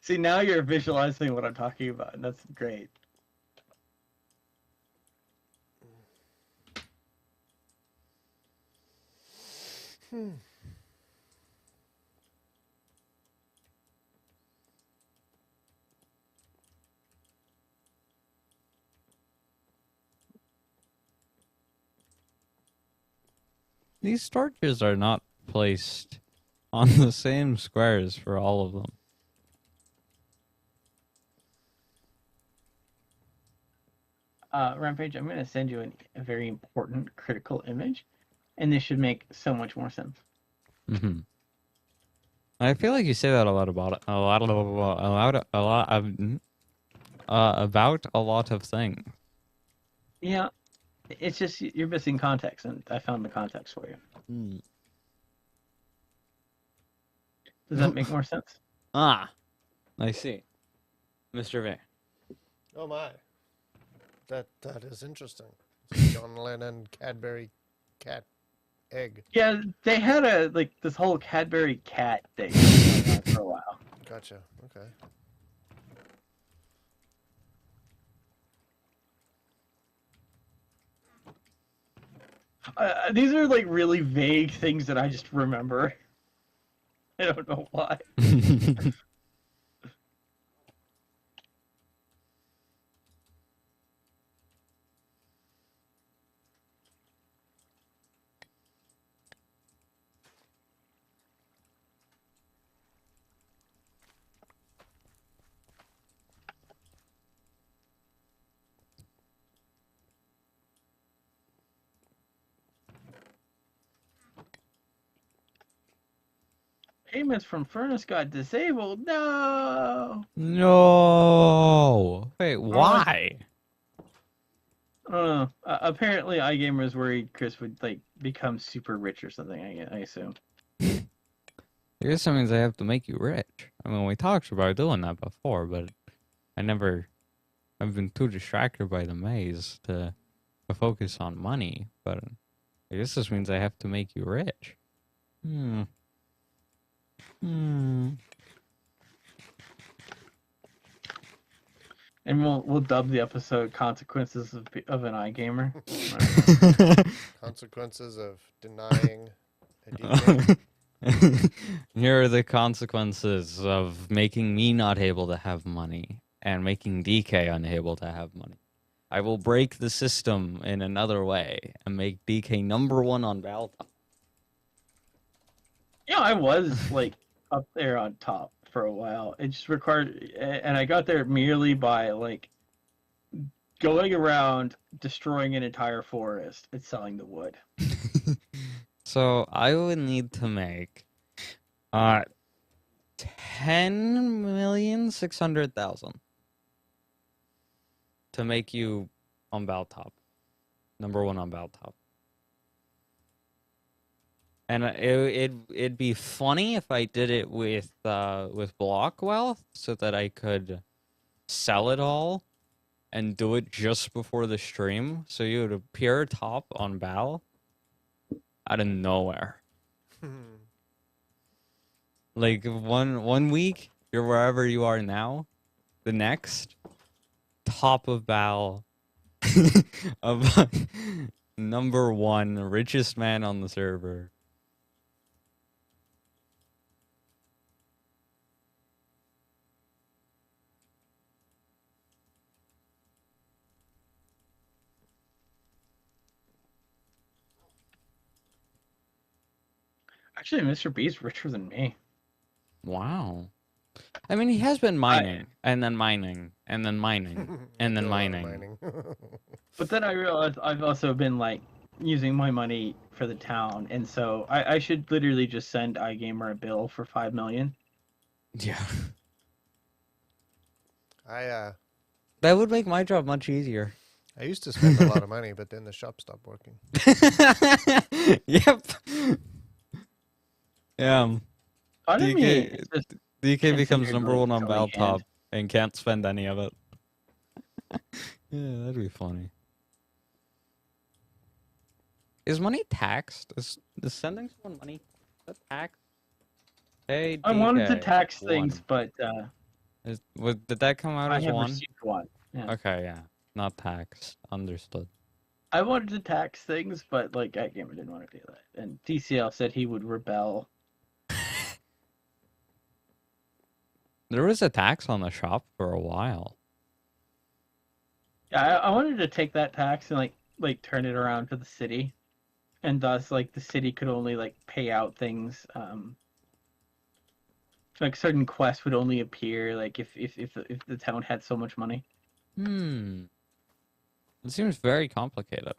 See, now you're visualizing what I'm talking about, and that's great. These torches are not placed on the same squares for all of them. Rampage, I'm going to send you a very important critical image, and this should make so much more sense. Mm-hmm. I feel like you say that a lot about about a lot of things. Yeah, it's just you're missing context, and I found the context for you. Mm. Does that make more sense? Ah, I see, Mr. V. Oh my. That is interesting. John Lennon Cadbury cat egg. Yeah, they had this whole Cadbury cat thing going on for a while. Gotcha. Okay. These are like really vague things that I just remember. I don't know why. Payments from Furnace got disabled. No. No. Wait, why? I don't know. Apparently, iGamer is worried Chris would like become super rich or something. I assume. I guess that means I have to make you rich. I mean, we talked about doing that before, but I've been too distracted by the maze to focus on money. But I guess this means I have to make you rich. Hmm. And we'll dub the episode "Consequences of an iGamer." Consequences of denying a DK. Here are the consequences of making me not able to have money and making DK unable to have money. I will break the system in another way and make DK #1 on Valtop. Yeah, I was like up there on top for a while. It just required, and I got there merely by like going around destroying an entire forest and selling the wood. So I would need to make 10,600,000 to make you on Valtop. #1 on Valtop. And it'd be funny if I did it with block wealth so that I could sell it all and do it just before the stream, so you would appear top on Val out of nowhere. Like one week you're wherever you are now, the next top of Val of #1 richest man on the server. Actually, Mr. B's richer than me. Wow. I mean, he has been I- mining, and then mining, and then mining, and then Do a lot of mining. But then I realized I've also been like using my money for the town, and so I should literally just send iGamer a bill for 5 million. Yeah. I That would make my job much easier. I used to spend a lot of money, but then the shop stopped working. Yep. Yeah. Part of me DK, is just DK becomes considered, number like, one on selling Baltop and can't spend any of it. Yeah, that'd be funny. Is money taxed? Is sending someone money a tax? Hey, I wanted to DK, tax one. things, but Did that come out I as have one? received one. Yeah. Okay, yeah. Not taxed. Understood. I wanted to tax things, but like iGamer didn't want to do that, and DCL said he would rebel. There was a tax on the shop for a while. Yeah, I wanted to take that tax and like turn it around to the city, and thus like the city could only like pay out things. Like certain quests would only appear like if the town had so much money. Hmm. It seems very complicated.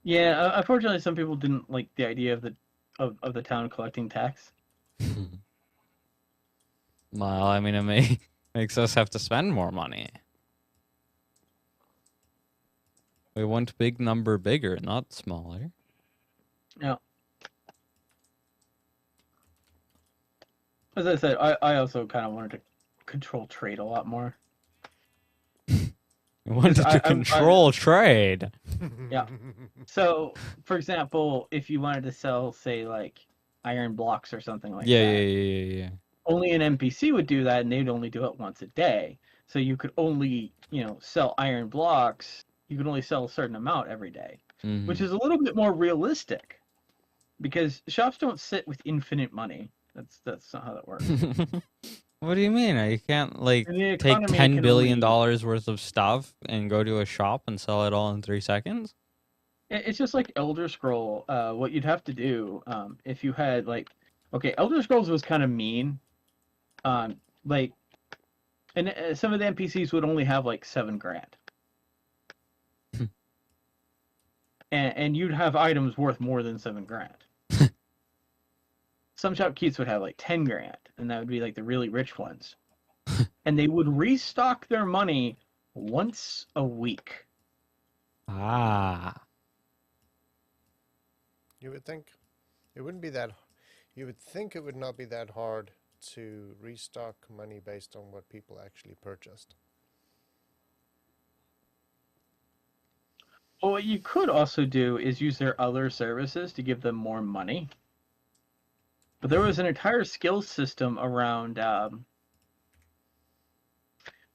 Yeah, unfortunately, some people didn't like the idea of the town collecting tax. Well, I mean, makes us have to spend more money. We want big number bigger, not smaller. Yeah. As I said, I also kind of wanted to control trade a lot more. We wanted to I- control trade. Yeah. So, for example, if you wanted to sell, say, like iron blocks or something like Yeah, that, yeah. only an NPC would do that, and they'd only do it once a day. So you could only, sell iron blocks. You could only sell a certain amount every day, Mhm. which is a little bit more realistic, because shops don't sit with infinite money. That's not how that works. What do you mean? You can't like In the take economy, $10 can billion only- worth of stuff and go to a shop and sell it all in 3 seconds? It's just like Elder Scroll. What you'd have to do, if you had Elder Scrolls was kind of mean. Like, and some of the NPCs would only have like 7 grand, and you'd have items worth more than 7 grand. Some shopkeepers would have like 10 grand, and that would be like the really rich ones, and they would restock their money once a week. Ah. You would think it wouldn't be that. You would think it would not be that hard to restock money based on what people actually purchased. Well, what you could also do is use their other services to give them more money. But there was an entire skill system around.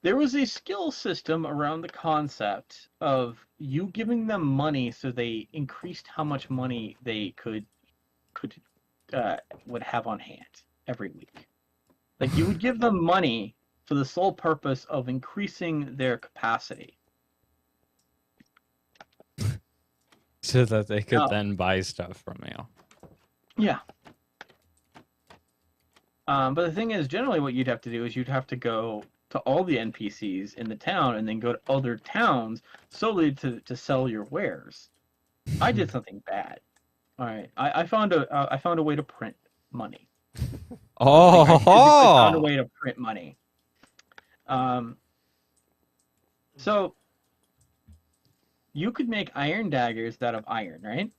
There was a skill system around the concept of you giving them money, so they increased how much money they would have on hand every week. Like you would give them money for the sole purpose of increasing their capacity. So that they could No. then buy stuff from you. Yeah. But the thing is, generally what you'd have to do is you'd have to go to all the NPCs in the town and then go to other towns solely to sell your wares. I did something bad. All right, I found a way to print money. I found a way to print money. So you could make iron daggers out of iron, right?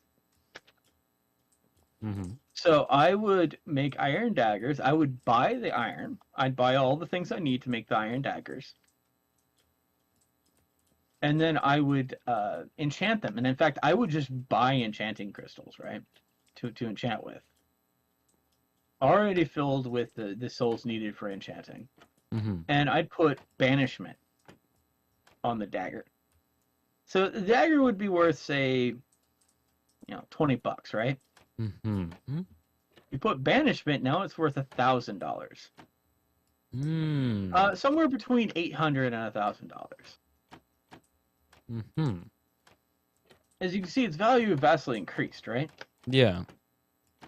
Mm-hmm. So I would make iron daggers. I would buy the iron. I'd buy all the things I need to make the iron daggers. And then I would enchant them. And in fact, I would just buy enchanting crystals, right? To enchant with. Already filled with the souls needed for enchanting. Mm-hmm. And I'd put banishment on the dagger. So the dagger would be worth, say, $20, right? Mm-hmm. You put banishment, now it's worth $1,000. Mm. Somewhere between $800 and $1,000. Mm-hmm. As you can see, its value vastly increased, right? Yeah.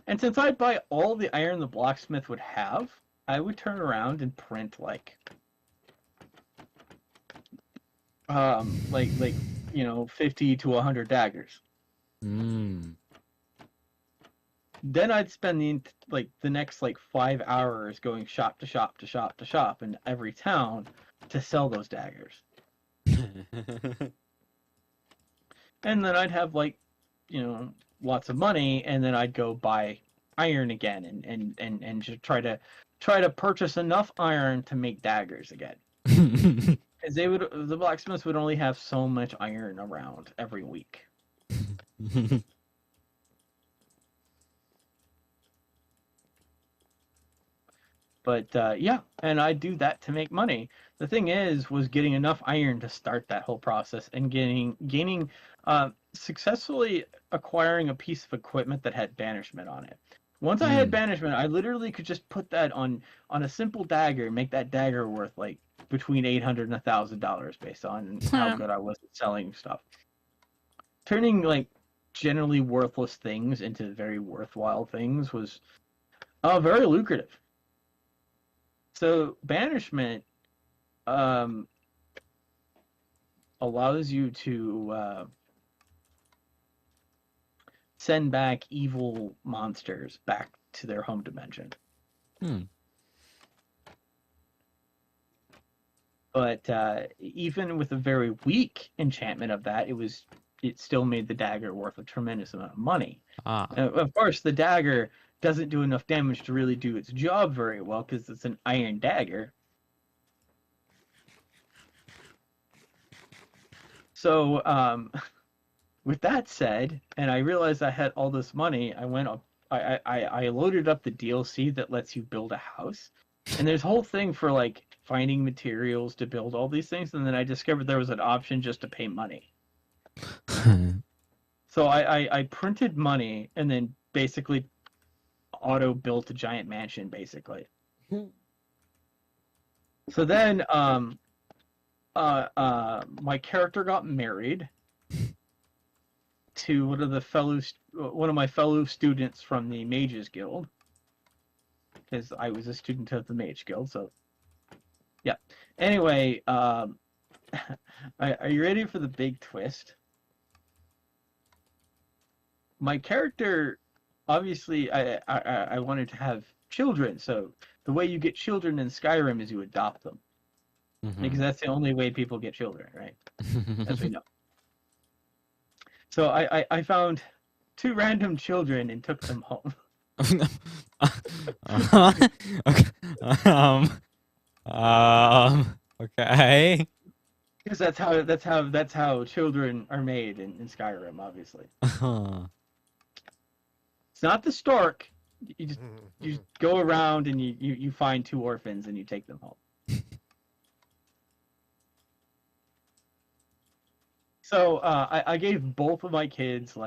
And since I'd buy all the iron the blacksmith would have, I would turn around and print like 50 to 100 daggers. Mm. Then I'd spend the next 5 hours going shop to shop to shop to shop in every town to sell those daggers. And then I'd have lots of money, and then I'd go buy iron again and just try to purchase enough iron to make daggers again. Because the blacksmiths would only have so much iron around every week. But yeah, and I do that to make money. The thing was getting enough iron to start that whole process and gaining successfully acquiring a piece of equipment that had banishment on it. Once I had banishment, I literally could just put that on a simple dagger, make that dagger worth between $800 and $1,000 based on how good I was at selling stuff. Turning generally worthless things into very worthwhile things was very lucrative. So banishment allows you to send back evil monsters back to their home dimension. But even with a very weak enchantment of that, it still made the dagger worth a tremendous amount of money. Of course, the dagger doesn't do enough damage to really do its job very well because it's an iron dagger. So, with that said, and I realized I had all this money, I loaded up the DLC that lets you build a house. And there's a whole thing for finding materials to build all these things, and then I discovered there was an option just to pay money. So I printed money and then basically auto built a giant mansion, basically. So then my character got married to one of my fellow students from the Mages Guild, because I was a student of the Mage Guild. So yeah. Anyway, are you ready for the big twist? My character, obviously, I wanted to have children, so the way you get children in Skyrim is you adopt them. Because that's the only way people get children, right? As we know. So I found 2 random children and took them home. Okay. Because that's how children are made in Skyrim, obviously. It's not the stork. You just go around and you find 2 orphans and you take them home. So I gave both of my kids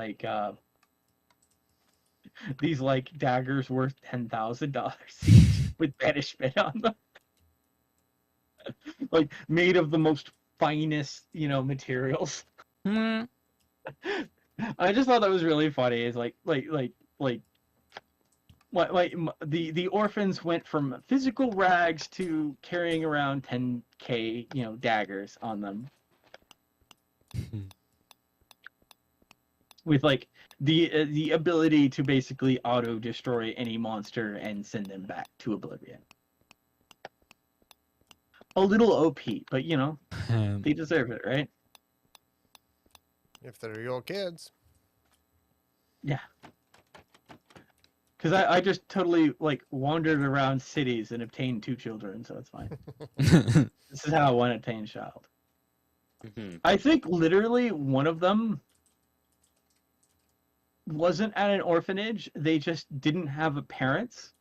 these daggers worth $10,000 each with banishment on them, made of the most finest materials. I just thought that was really funny. It's the orphans went from physical rags to carrying around 10K daggers on them. With the ability to basically auto destroy any monster and send them back to oblivion. A little OP, but they deserve it, right? If they're your kids. Yeah. Because I just totally wandered around cities and obtained 2 children, so it's fine. This is how one obtains child. I think literally one of them wasn't at an orphanage. They just didn't have parents,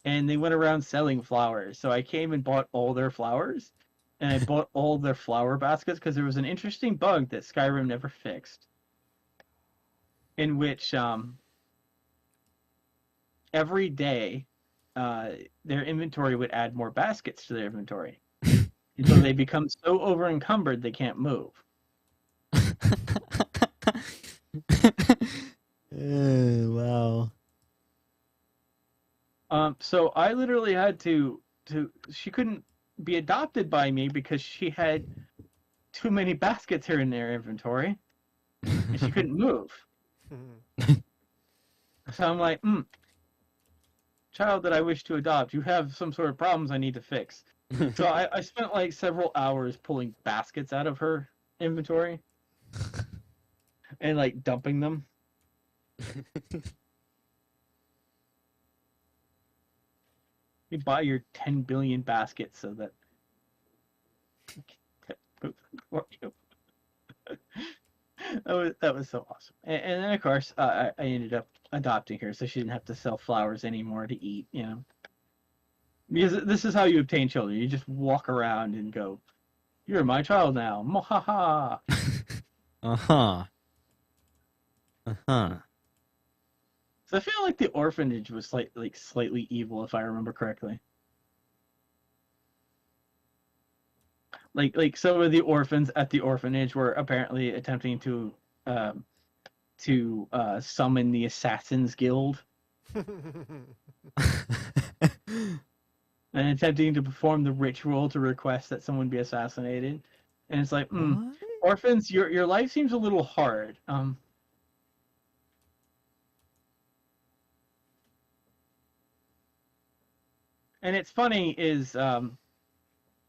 and they went around selling flowers. So I came and bought all their flowers, and I bought all their flower baskets because there was an interesting bug that Skyrim never fixed, in which every day their inventory would add more baskets to their inventory. Until they become so over-encumbered they can't move. Wow. So I literally had to. She couldn't be adopted by me because she had too many baskets here in their inventory, and she couldn't move. So I'm like, child that I wish to adopt, you have some sort of problems I need to fix. So I spent like several hours pulling baskets out of her inventory and like dumping them. You buy your 10 billion baskets so that for you. That was so awesome. And then of course I ended up adopting her, so she didn't have to sell flowers anymore to eat. You know, because this is how you obtain children. You just walk around and go, "You're my child now." Mohaha. Uh-huh. Uh-huh. So I feel like the orphanage was slightly evil, if I remember correctly. Like some of the orphans at the orphanage were apparently attempting um, summon the Assassin's Guild and attempting to perform the ritual to request that someone be assassinated. And it's like, What? orphans, your life seems a little hard. And it's funny is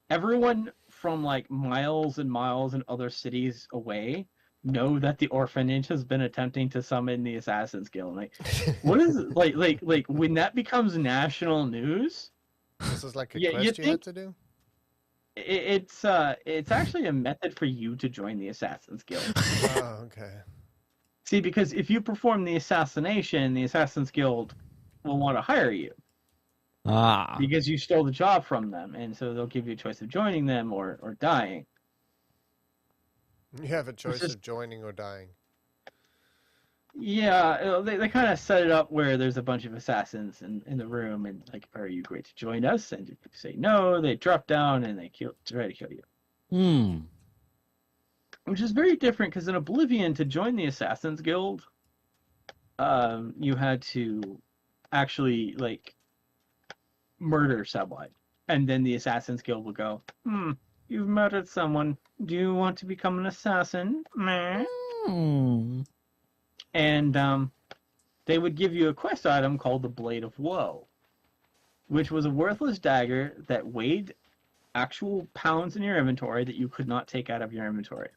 everyone from like miles and miles and other cities away know that the orphanage has been attempting to summon the Assassin's Guild. Like, what is it? Like when that becomes national news? This is like a Yeah, you quest you had think to do? it's actually a method for you to join the Assassin's Guild. Oh, okay. See, because if you perform the assassination, the Assassin's Guild will want to hire you Ah. because you stole the job from them, and so they'll give you a choice of joining them or dying. You have a choice is- of joining or dying. Yeah, they kind of set it up where there's a bunch of assassins in the room, and like, are you going to join us? And if you say no, they drop down and they try to kill you. Hmm. Which is very different because in Oblivion, to join the Assassin's Guild, you had to actually like murder someone, and then the Assassin's Guild will go, you've murdered someone. Do you want to become an assassin? Meh. Hmm. And they would give you a quest item called the Blade of Woe, which was a worthless dagger that weighed actual pounds in your inventory that you could not take out of your inventory.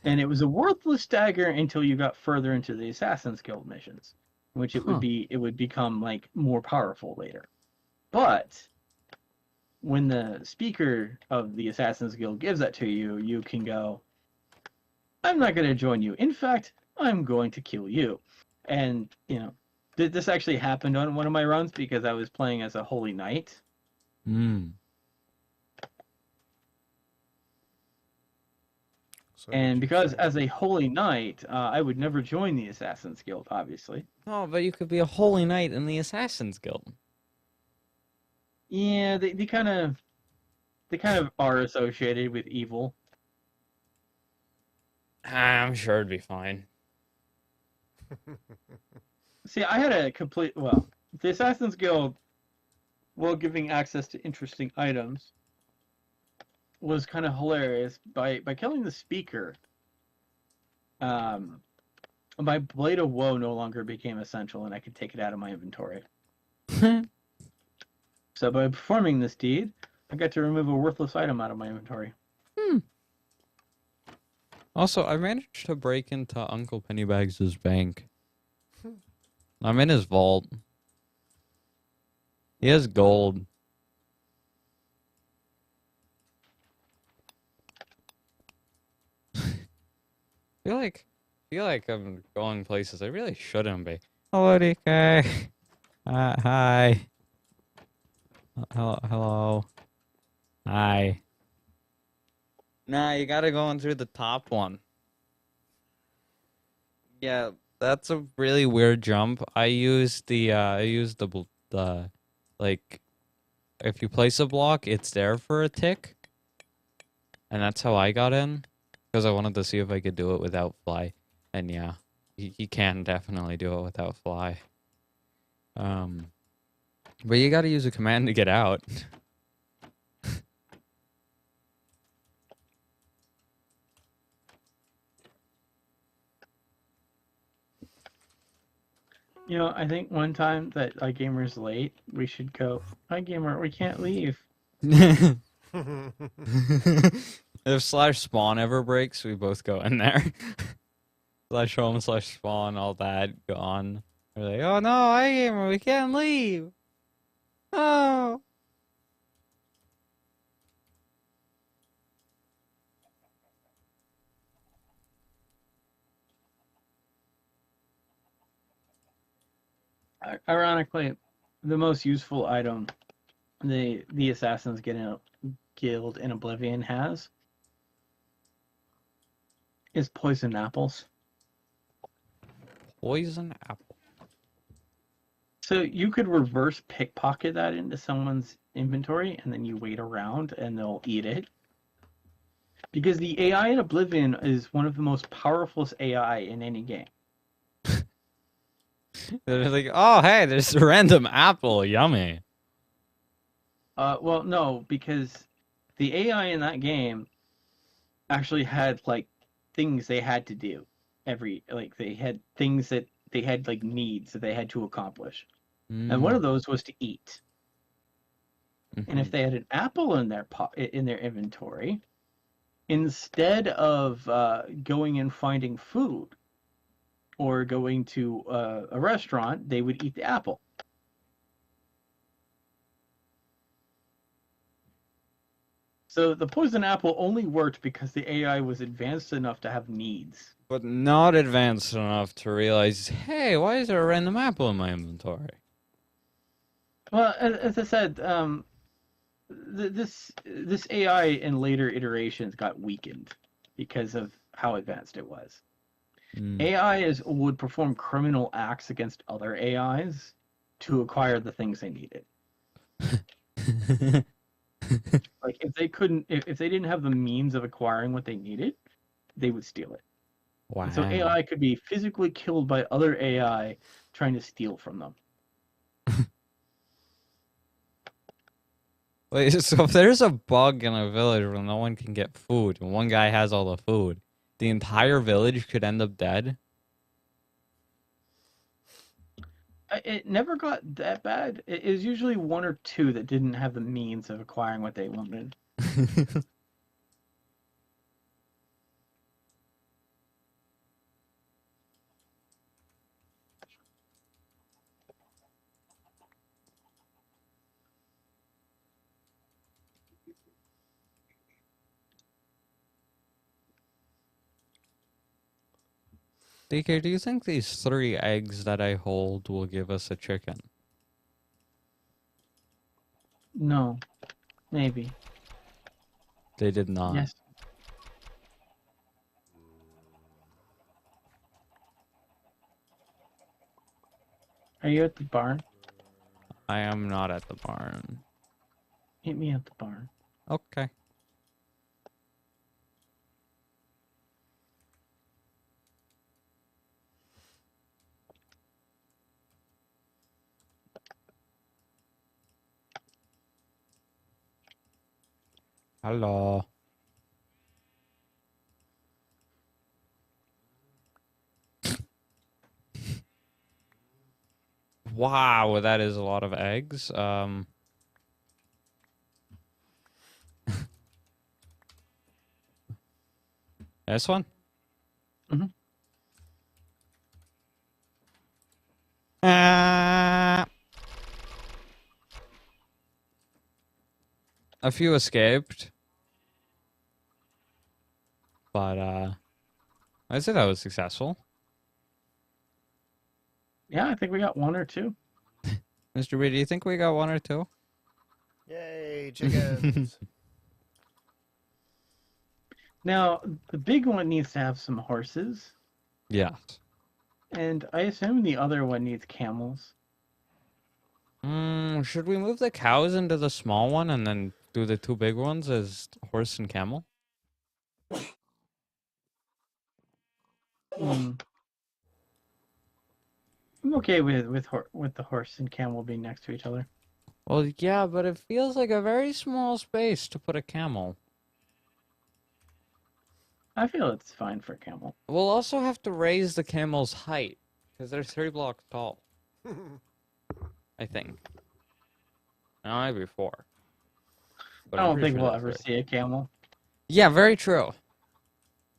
And it was a worthless dagger until you got further into the Assassin's Guild missions, which it would become like more powerful later. But when the speaker of the Assassin's Guild gives that to you, you can go, I'm not going to join you. In fact, I'm going to kill you. And, you know, this actually happened on one of my runs because I was playing as a holy knight. Hmm. So And did you because say- as a holy knight, I would never join the Assassin's Guild, obviously. Oh, but you could be a holy knight in the Assassin's Guild. Yeah, they kind of are associated with evil. I'm sure it'd be fine. See, I had a complete the Assassin's Guild, while giving access to interesting items, was kind of hilarious. By killing the speaker, my Blade of Woe no longer became essential, and I could take it out of my inventory. So by performing this deed, I got to remove a worthless item out of my inventory. Also, I managed to break into Uncle Pennybags' bank. I'm in his vault. He has gold. I feel like I'm going places I really shouldn't be. Hello, DK. Hi. Hello. Hi. Nah, you gotta go in through the top one. Yeah, that's a really weird jump. I used the like, if you place a block, it's there for a tick. And that's how I got in. Because I wanted to see if I could do it without fly. And yeah, you can definitely do it without fly. But you gotta use a command to get out. You know, I think one time that a gamer's late, we should go, "Hi, gamer, we can't leave." If /spawn ever breaks, we both go in there. /home/spawn, all that gone. We're like, oh no, iGamer, we can't leave. Oh. Ironically, the most useful item the Assassins Guild in Oblivion has is poison apples. Poison apple. So you could reverse pickpocket that into someone's inventory, and then you wait around, and they'll eat it. Because the AI in Oblivion is one of the most powerful AI in any game. They're like, oh hey, there's a random apple, yummy. Well, no, because the AI in that game actually had like things they had to do they had things that they had like needs that they had to accomplish, and one of those was to eat. And if they had an apple in their inventory, instead of going and finding food or going to a restaurant, they would eat the apple. So the poison apple only worked because the AI was advanced enough to have needs. But not advanced enough to realize, hey, why is there a random apple in my inventory? Well, as I said, this AI in later iterations got weakened because of how advanced it was. AI would perform criminal acts against other AIs to acquire the things they needed. Like if they didn't have the means of acquiring what they needed, they would steal it. Wow. And so AI could be physically killed by other AI trying to steal from them. Wait, so if there's a bug in a village where no one can get food, and one guy has all the food, the entire village could end up dead? It never got that bad. It was usually one or two that didn't have the means of acquiring what they wanted. DK, do you think these 3 eggs that I hold will give us a chicken? No. Maybe. They did not. Yes. Are you at the barn? I am not at the barn. Meet me at the barn. Okay. Hello. Wow, that is a lot of eggs. This one? Mm-hmm. A few escaped. But, I'd say that was successful. Yeah, I think we got 1 or 2. Mr. B, do you think we got 1 or 2? Yay, chickens. Now, the big one needs to have some horses. Yes. And I assume the other one needs camels. Should we move the cows into the small one and then do the 2 big ones as horse and camel? I'm okay with the horse and camel being next to each other. Well, yeah, but it feels like a very small space to put a camel. I feel it's fine for a camel. We'll also have to raise the camel's height because they're 3 blocks tall, I think. No, might be 4. But I I'm don't pretty think sure we'll they're ever 3. see a camel. Yeah, very true.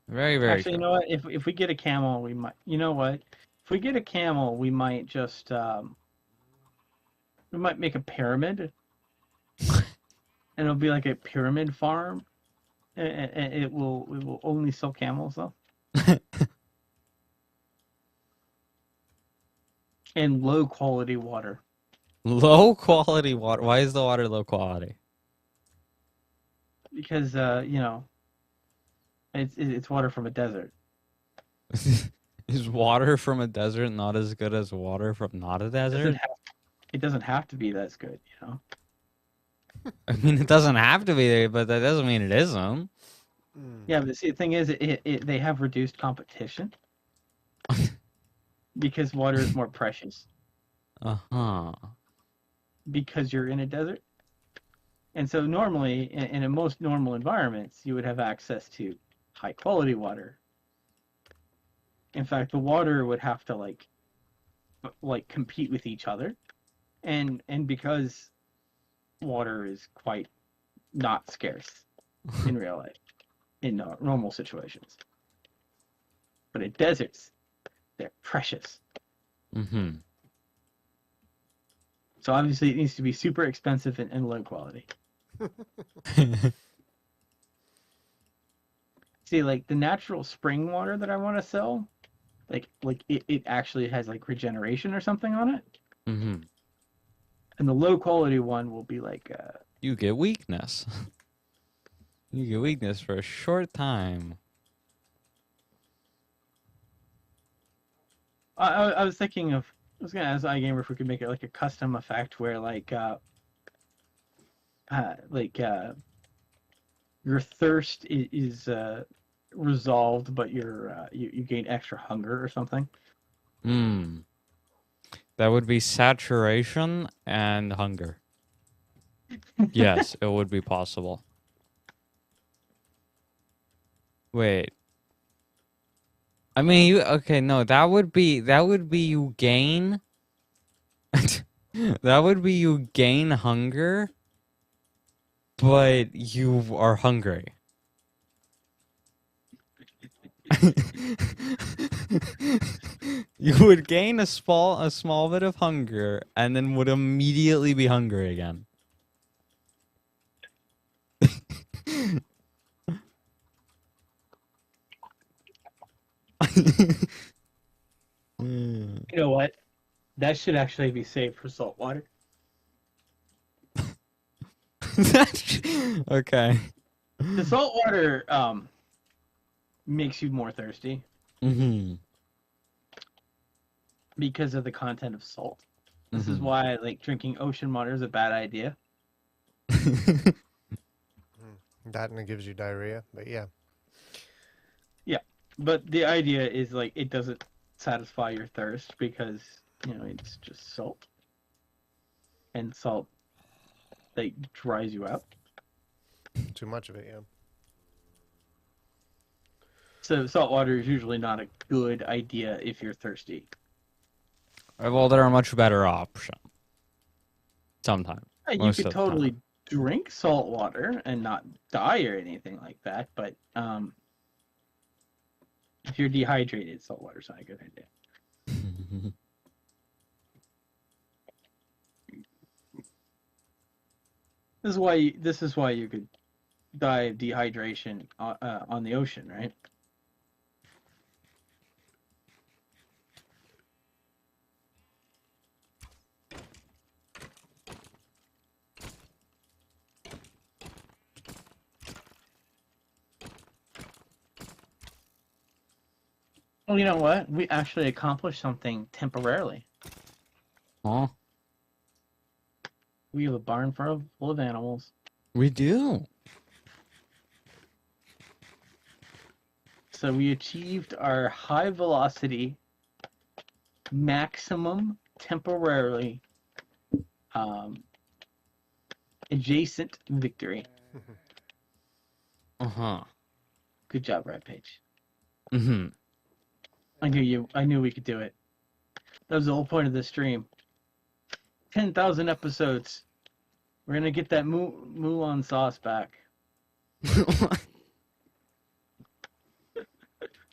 Very, very Actually, you true. know what? If we get a camel, we might. You know what? If we get a camel, we might just we might make a pyramid, and it'll be like a pyramid farm, and we will only sell camels though, and low quality water. Low quality water. Why is the water low quality? Because you know, it's water from a desert. Is water from a desert not as good as water from not a It desert? doesn't have to be that good, you know. I mean, it doesn't have to be, but that doesn't mean it isn't. Yeah, but see, the thing is, they have reduced competition because water is more precious Uh-huh. because you're in a desert. And so normally, in most normal environments, you would have access to high quality water. In fact, the water would have to like compete with each other, and because water is quite not scarce in real life in normal situations, but in deserts, they're precious. Mm-hmm. So obviously, it needs to be super expensive and low quality. See, like the natural spring water that I want to sell, like it actually has like regeneration or something on it, Mm-hmm. and the low quality one will be like You get weakness. You get weakness for a short time. I was thinking of I was gonna ask iGamer if we could make it like a custom effect where your thirst is resolved, but you gain extra hunger or something. Hmm. That would be saturation and hunger. Yes, it would be possible. Wait. I mean, okay, no, that would be you gain that would be you gain hunger, but you are hungry. You would gain a small bit of hunger and then would immediately be hungry again. You know what? That should actually be saved for salt water. Okay. The salt water makes you more thirsty Mm-hmm. because of the content of salt. This is why like drinking ocean water is a bad idea. That and it gives you diarrhea, but yeah. But the idea is like it doesn't satisfy your thirst because it's just salt, and salt like dries you out. Too much of it, yeah. So salt water is usually not a good idea if you're thirsty. Well, they're a much better option. Sometimes. You Most could of the time. totally drink salt water and not die or anything like that, but if you're dehydrated, salt water's not a good idea. This is why you could die of dehydration on the ocean, right? Well, you know what? We actually accomplished something temporarily. Huh? We have a barn full of animals. We do. So we achieved our high velocity maximum temporarily adjacent victory. Uh-huh. Good job, Red Page. Mm-hmm. I knew we could do it. That was the whole point of this stream. 10,000 episodes. We're gonna get that Mulan sauce back.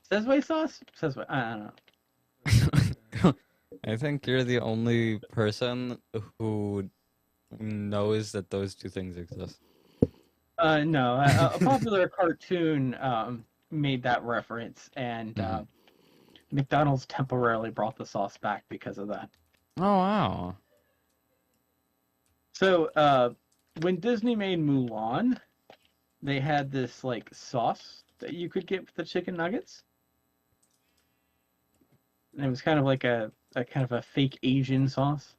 Sesame sauce? Sesame. I don't know. I think you're the only person who knows that those two things exist. No, a popular cartoon made that reference, and McDonald's temporarily brought the sauce back because of that. Oh, wow. So, when Disney made Mulan, they had this like sauce that you could get with the chicken nuggets. And it was kind of like a kind of a fake Asian sauce.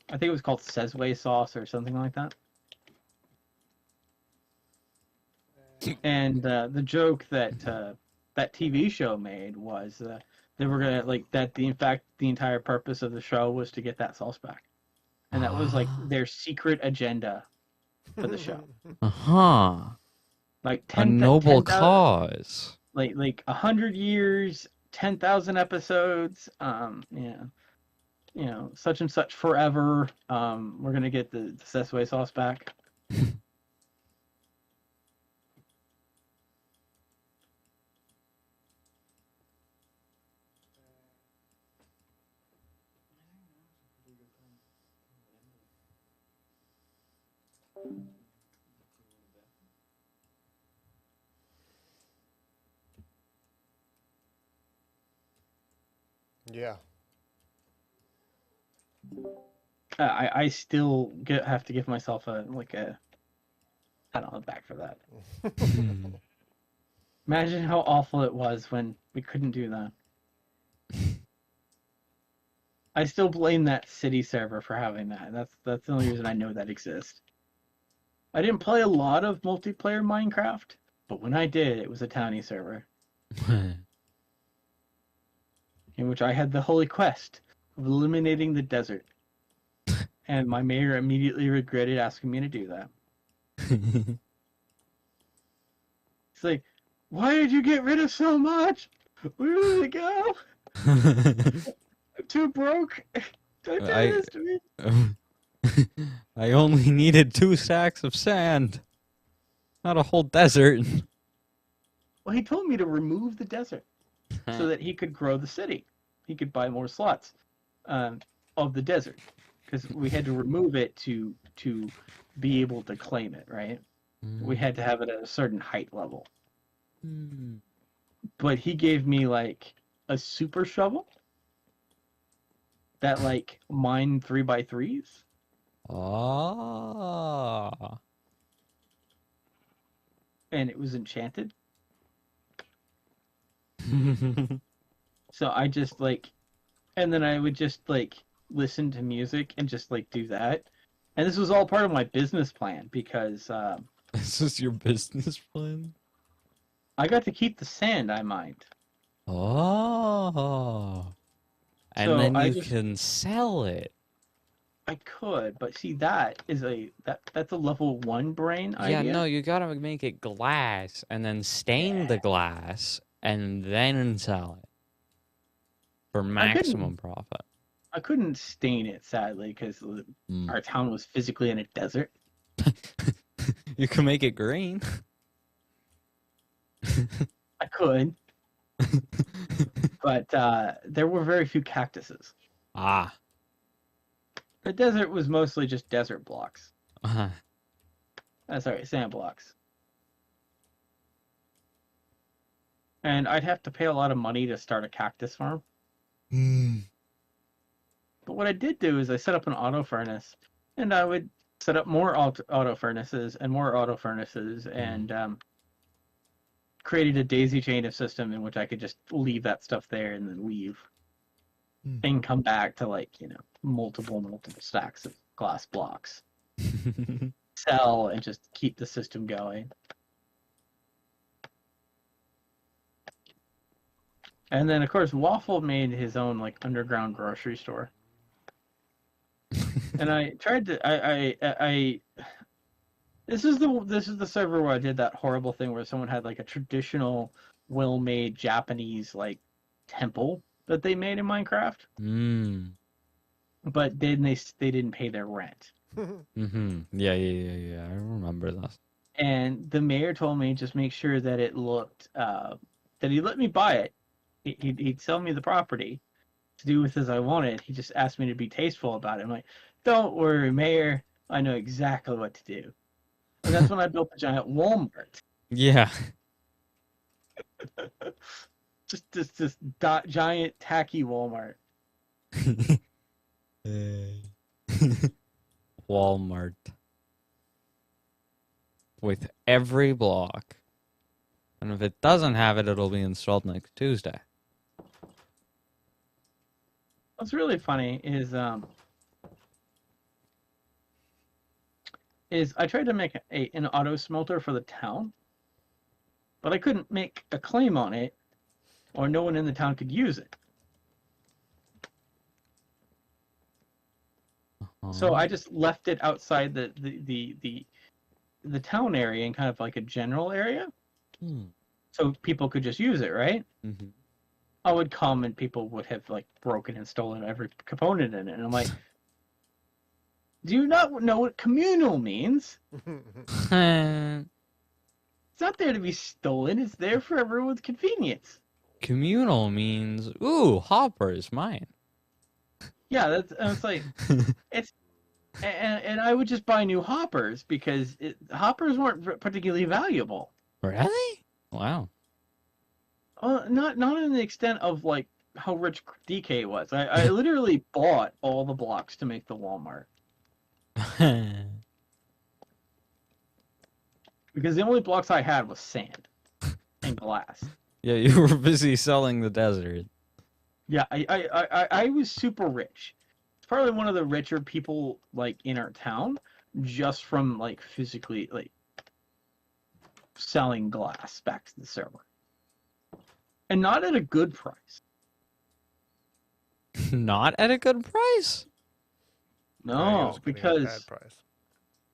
I think it was called Sesame sauce or something like that. And the joke that that TV show made was they were gonna in fact the entire purpose of the show was to get that sauce back, and that was like their secret agenda for the show. Uh-huh. Like A noble cause. Like 100 years, 10,000 episodes. Such and such forever. We're gonna get the Sesame sauce back. Yeah. I still have to give myself a pat on the back for that. Imagine how awful it was when we couldn't do that. I still blame that city server for having that. That's the only reason I know that exists. I didn't play a lot of multiplayer Minecraft, but when I did, it was a townie server in which I had the holy quest of eliminating the desert. And my mayor immediately regretted asking me to do that. It's like, why did you get rid of so much? Where did it go? I'm too broke. Don't do this to me. I only needed 2 sacks of sand, not a whole desert. Well, he told me to remove the desert so that he could grow the city. He could buy more slots of the desert, because we had to remove it to be able to claim it, right? We had to have it at a certain height level. But he gave me like a super shovel that like mined 3x3s. Ah. And it was enchanted. So I just and then I would just listen to music and just do that. And this was all part of my business plan because This is your business plan? I got to keep the sand I mined. Oh. And So then I you just- can sell it. I could, but see that's a level 1 brain idea. Yeah, no, you gotta make it glass and then stain the glass and then sell it for maximum profit. I couldn't stain it sadly because our town was physically in a desert. You can make it green. I could, but there were very few cactuses. Ah. The desert was mostly just desert blocks. Uh-huh. Sorry, sand blocks. And I'd have to pay a lot of money to start a cactus farm. But what I did do is I set up an auto furnace, and I would set up more auto furnaces and more auto furnaces, and created a daisy chain of system in which I could just leave that stuff there and then leave. And come back to multiple stacks of glass blocks. Sell and just keep the system going. And then of course Waffle made his own like underground grocery store. And I tried to I this is the server where I did that horrible thing where someone had like a traditional well-made Japanese like temple that they made in Minecraft, Mm. but then they didn't pay their rent. Mm-hmm. Yeah. I remember that. And the mayor told me just make sure that it looked that he let me buy it. He'd sell me the property to do with as I wanted. He just asked me to be tasteful about it. I'm like, don't worry, mayor. I know exactly what to do. And that's when I built a giant Walmart. Yeah. Just this giant tacky Walmart. Walmart. With every block. And if it doesn't have it, it'll be installed next Tuesday. What's really funny is I tried to make an auto smelter for the town, but I couldn't make a claim on it, or no one in the town could use it. So I just left it outside the town area in kind of like a general area, so people could just use it, right? Mm-hmm. I would come and people would have like broken and stolen every component in it, and I'm like, do you not know what communal means? It's not there to be stolen. It's there for everyone's convenience. Communal means, ooh, Hopper is mine. Yeah, it's like it's, and I would just buy new hoppers because hoppers weren't particularly valuable. Really? Wow. Not in the extent of like how rich DK was. I literally bought all the blocks to make the Walmart because the only blocks I had was sand and glass. Yeah, you were busy selling the desert. Yeah, I was super rich. It's probably one of the richer people like in our town, just from like physically like selling glass back to the server, and not at a good price. Not at a good price? No, because bad price.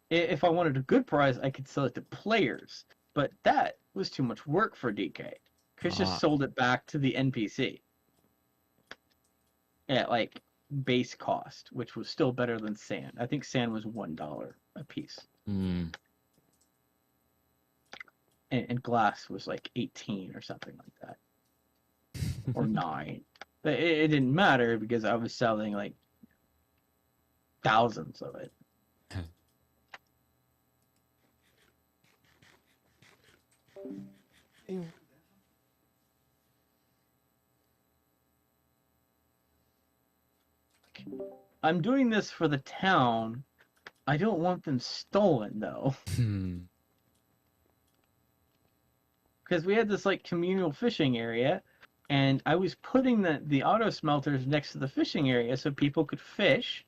if I wanted a good price, I could sell it to players, but that was too much work for DK. Chris just sold it back to the NPC at like base cost, which was still better than sand. I think sand was $1 a piece. Mm. And glass was like 18 or something like that, or 9. But it didn't matter because I was selling like thousands of it. I'm doing this for the town. I don't want them stolen though. Because we had this like communal fishing area, and I was putting the auto smelters next to the fishing area so people could fish.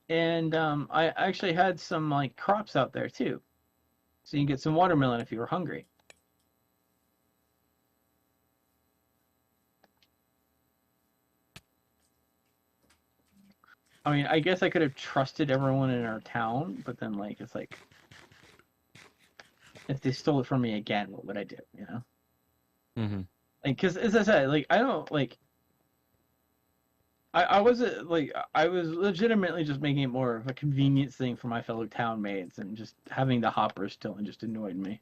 And I actually had some like crops out there too, so you can get some watermelon if you were hungry. I mean, I guess I could have trusted everyone in our town, but then like it's like, if they stole it from me again, what would I do? You know? Mm-hmm. Like, because as I said, like I don't like. I wasn't like I was legitimately just making it more of a convenience thing for my fellow townmates, and just having the hoppers still and just annoyed me.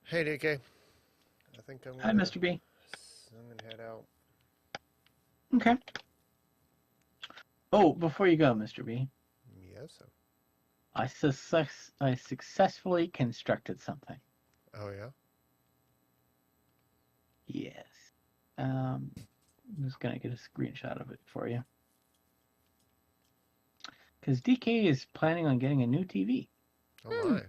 Hey, DK. I think I'm Hi, gonna, Mr. B. I'm gonna head out. Okay. Oh, before you go, Mr. B, Yes. I successfully constructed something. Oh yeah. Yes. I'm just gonna get a screenshot of it for you. Because DK is planning on getting a new TV. Oh my.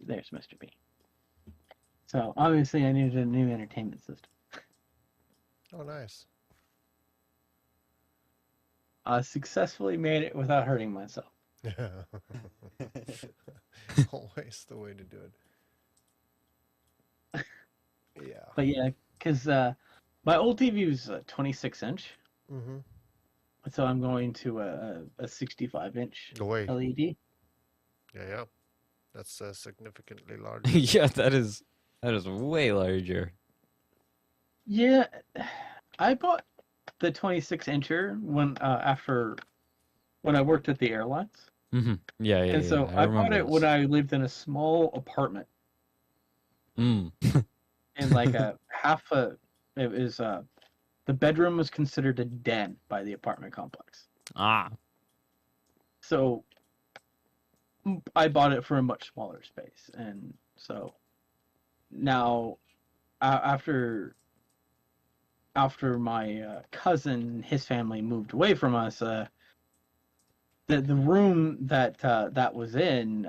There's Mr. B. So obviously, I needed a new entertainment system. Oh, nice. I successfully made it without hurting myself. Always the way to do it. Yeah. But yeah, because my old TV was a 26-inch, Mm-hmm. so I'm going to a 65-inch Away. LED. Yeah. That's significantly larger. Yeah, that is way larger. Yeah, I bought the 26-incher when I worked at the airlines, Hmm. Yeah, and so I I bought remember it when I lived in a small apartment Mm. in like a half a. It was the bedroom was considered a den by the apartment complex. Ah. So I bought it for a much smaller space, and so now after my cousin and his family moved away from us, the room that was in,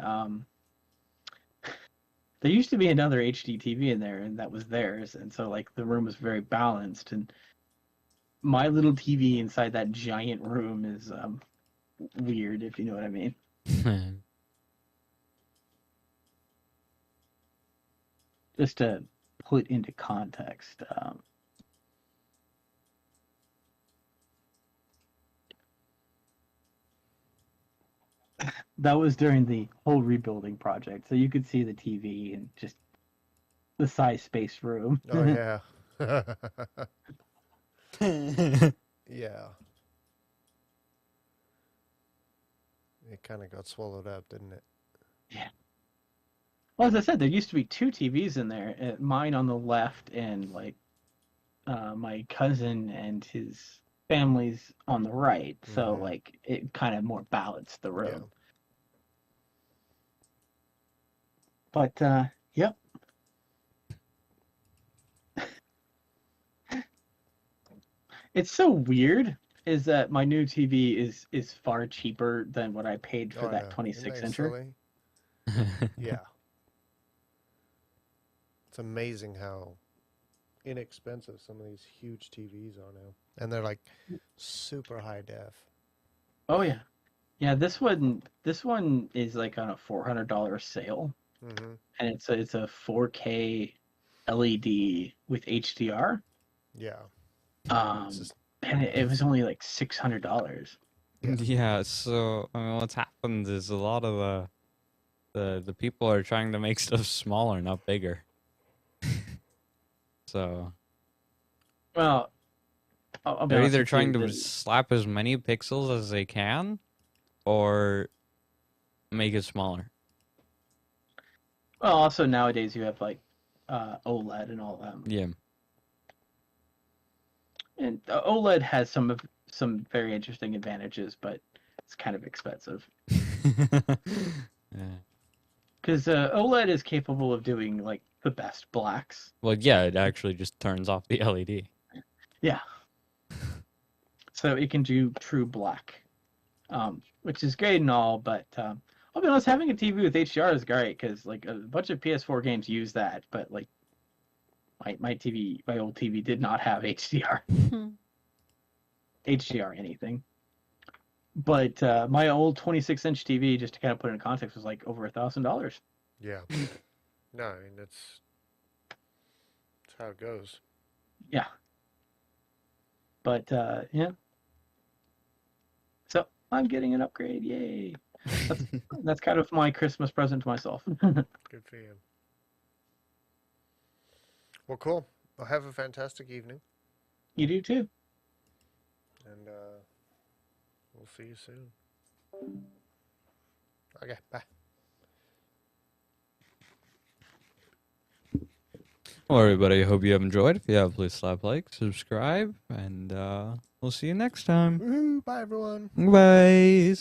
there used to be another HD TV in there, and that was theirs, and so like the room was very balanced, and my little TV inside that giant room is weird, if you know what I mean. Just to put into context, that was during the whole rebuilding project, so you could see the TV and just the size space room. Oh, yeah. Yeah. It kind of got swallowed up, didn't it? Yeah. Well, as I said, there used to be two TVs in there. Mine on the left, and like my cousin and his family's on the right. So Mhm. like it kind of more balanced the Yeah. room. But yep. It's so weird is that my new TV is far cheaper than what I paid for Oh, that yeah. 26-incher. Yeah. It's amazing how inexpensive some of these huge TVs are now. And they're like super high def. Oh yeah. Yeah, this one is like on a $400 sale, Mm-hmm. and it's a 4K LED with HDR. Yeah. Um, just- and it was only like $600. Yeah. Yeah, so I mean, what's happened is a lot of the people are trying to make stuff smaller, not bigger. So Well, I'll be they're honest either with trying you, to the- slap as many pixels as they can, or make it smaller. well, also nowadays you have like OLED and all that. Yeah. And OLED has some very interesting advantages, but it's kind of expensive. Yeah. Because OLED is capable of doing like the best blacks. Well, yeah, it actually just turns off the LED. Yeah. So it can do true black, which is great and all, but I'll be honest, having a TV with HDR is great because like a bunch of PS4 games use that, but like my old TV did not have HDR. HDR anything. But my old 26-inch TV, just to kind of put it in context, was like over $1,000. Yeah. No, I mean, that's how it goes. Yeah. But yeah. So I'm getting an upgrade. Yay. That's kind of my Christmas present to myself. Good for you. Well, cool. Well, have a fantastic evening. You do too. And we'll see you soon. Okay, bye. Well, everybody, I hope you have enjoyed. If you have, please slap like, subscribe, and we'll see you next time. Woohoo! Bye, everyone. Bye.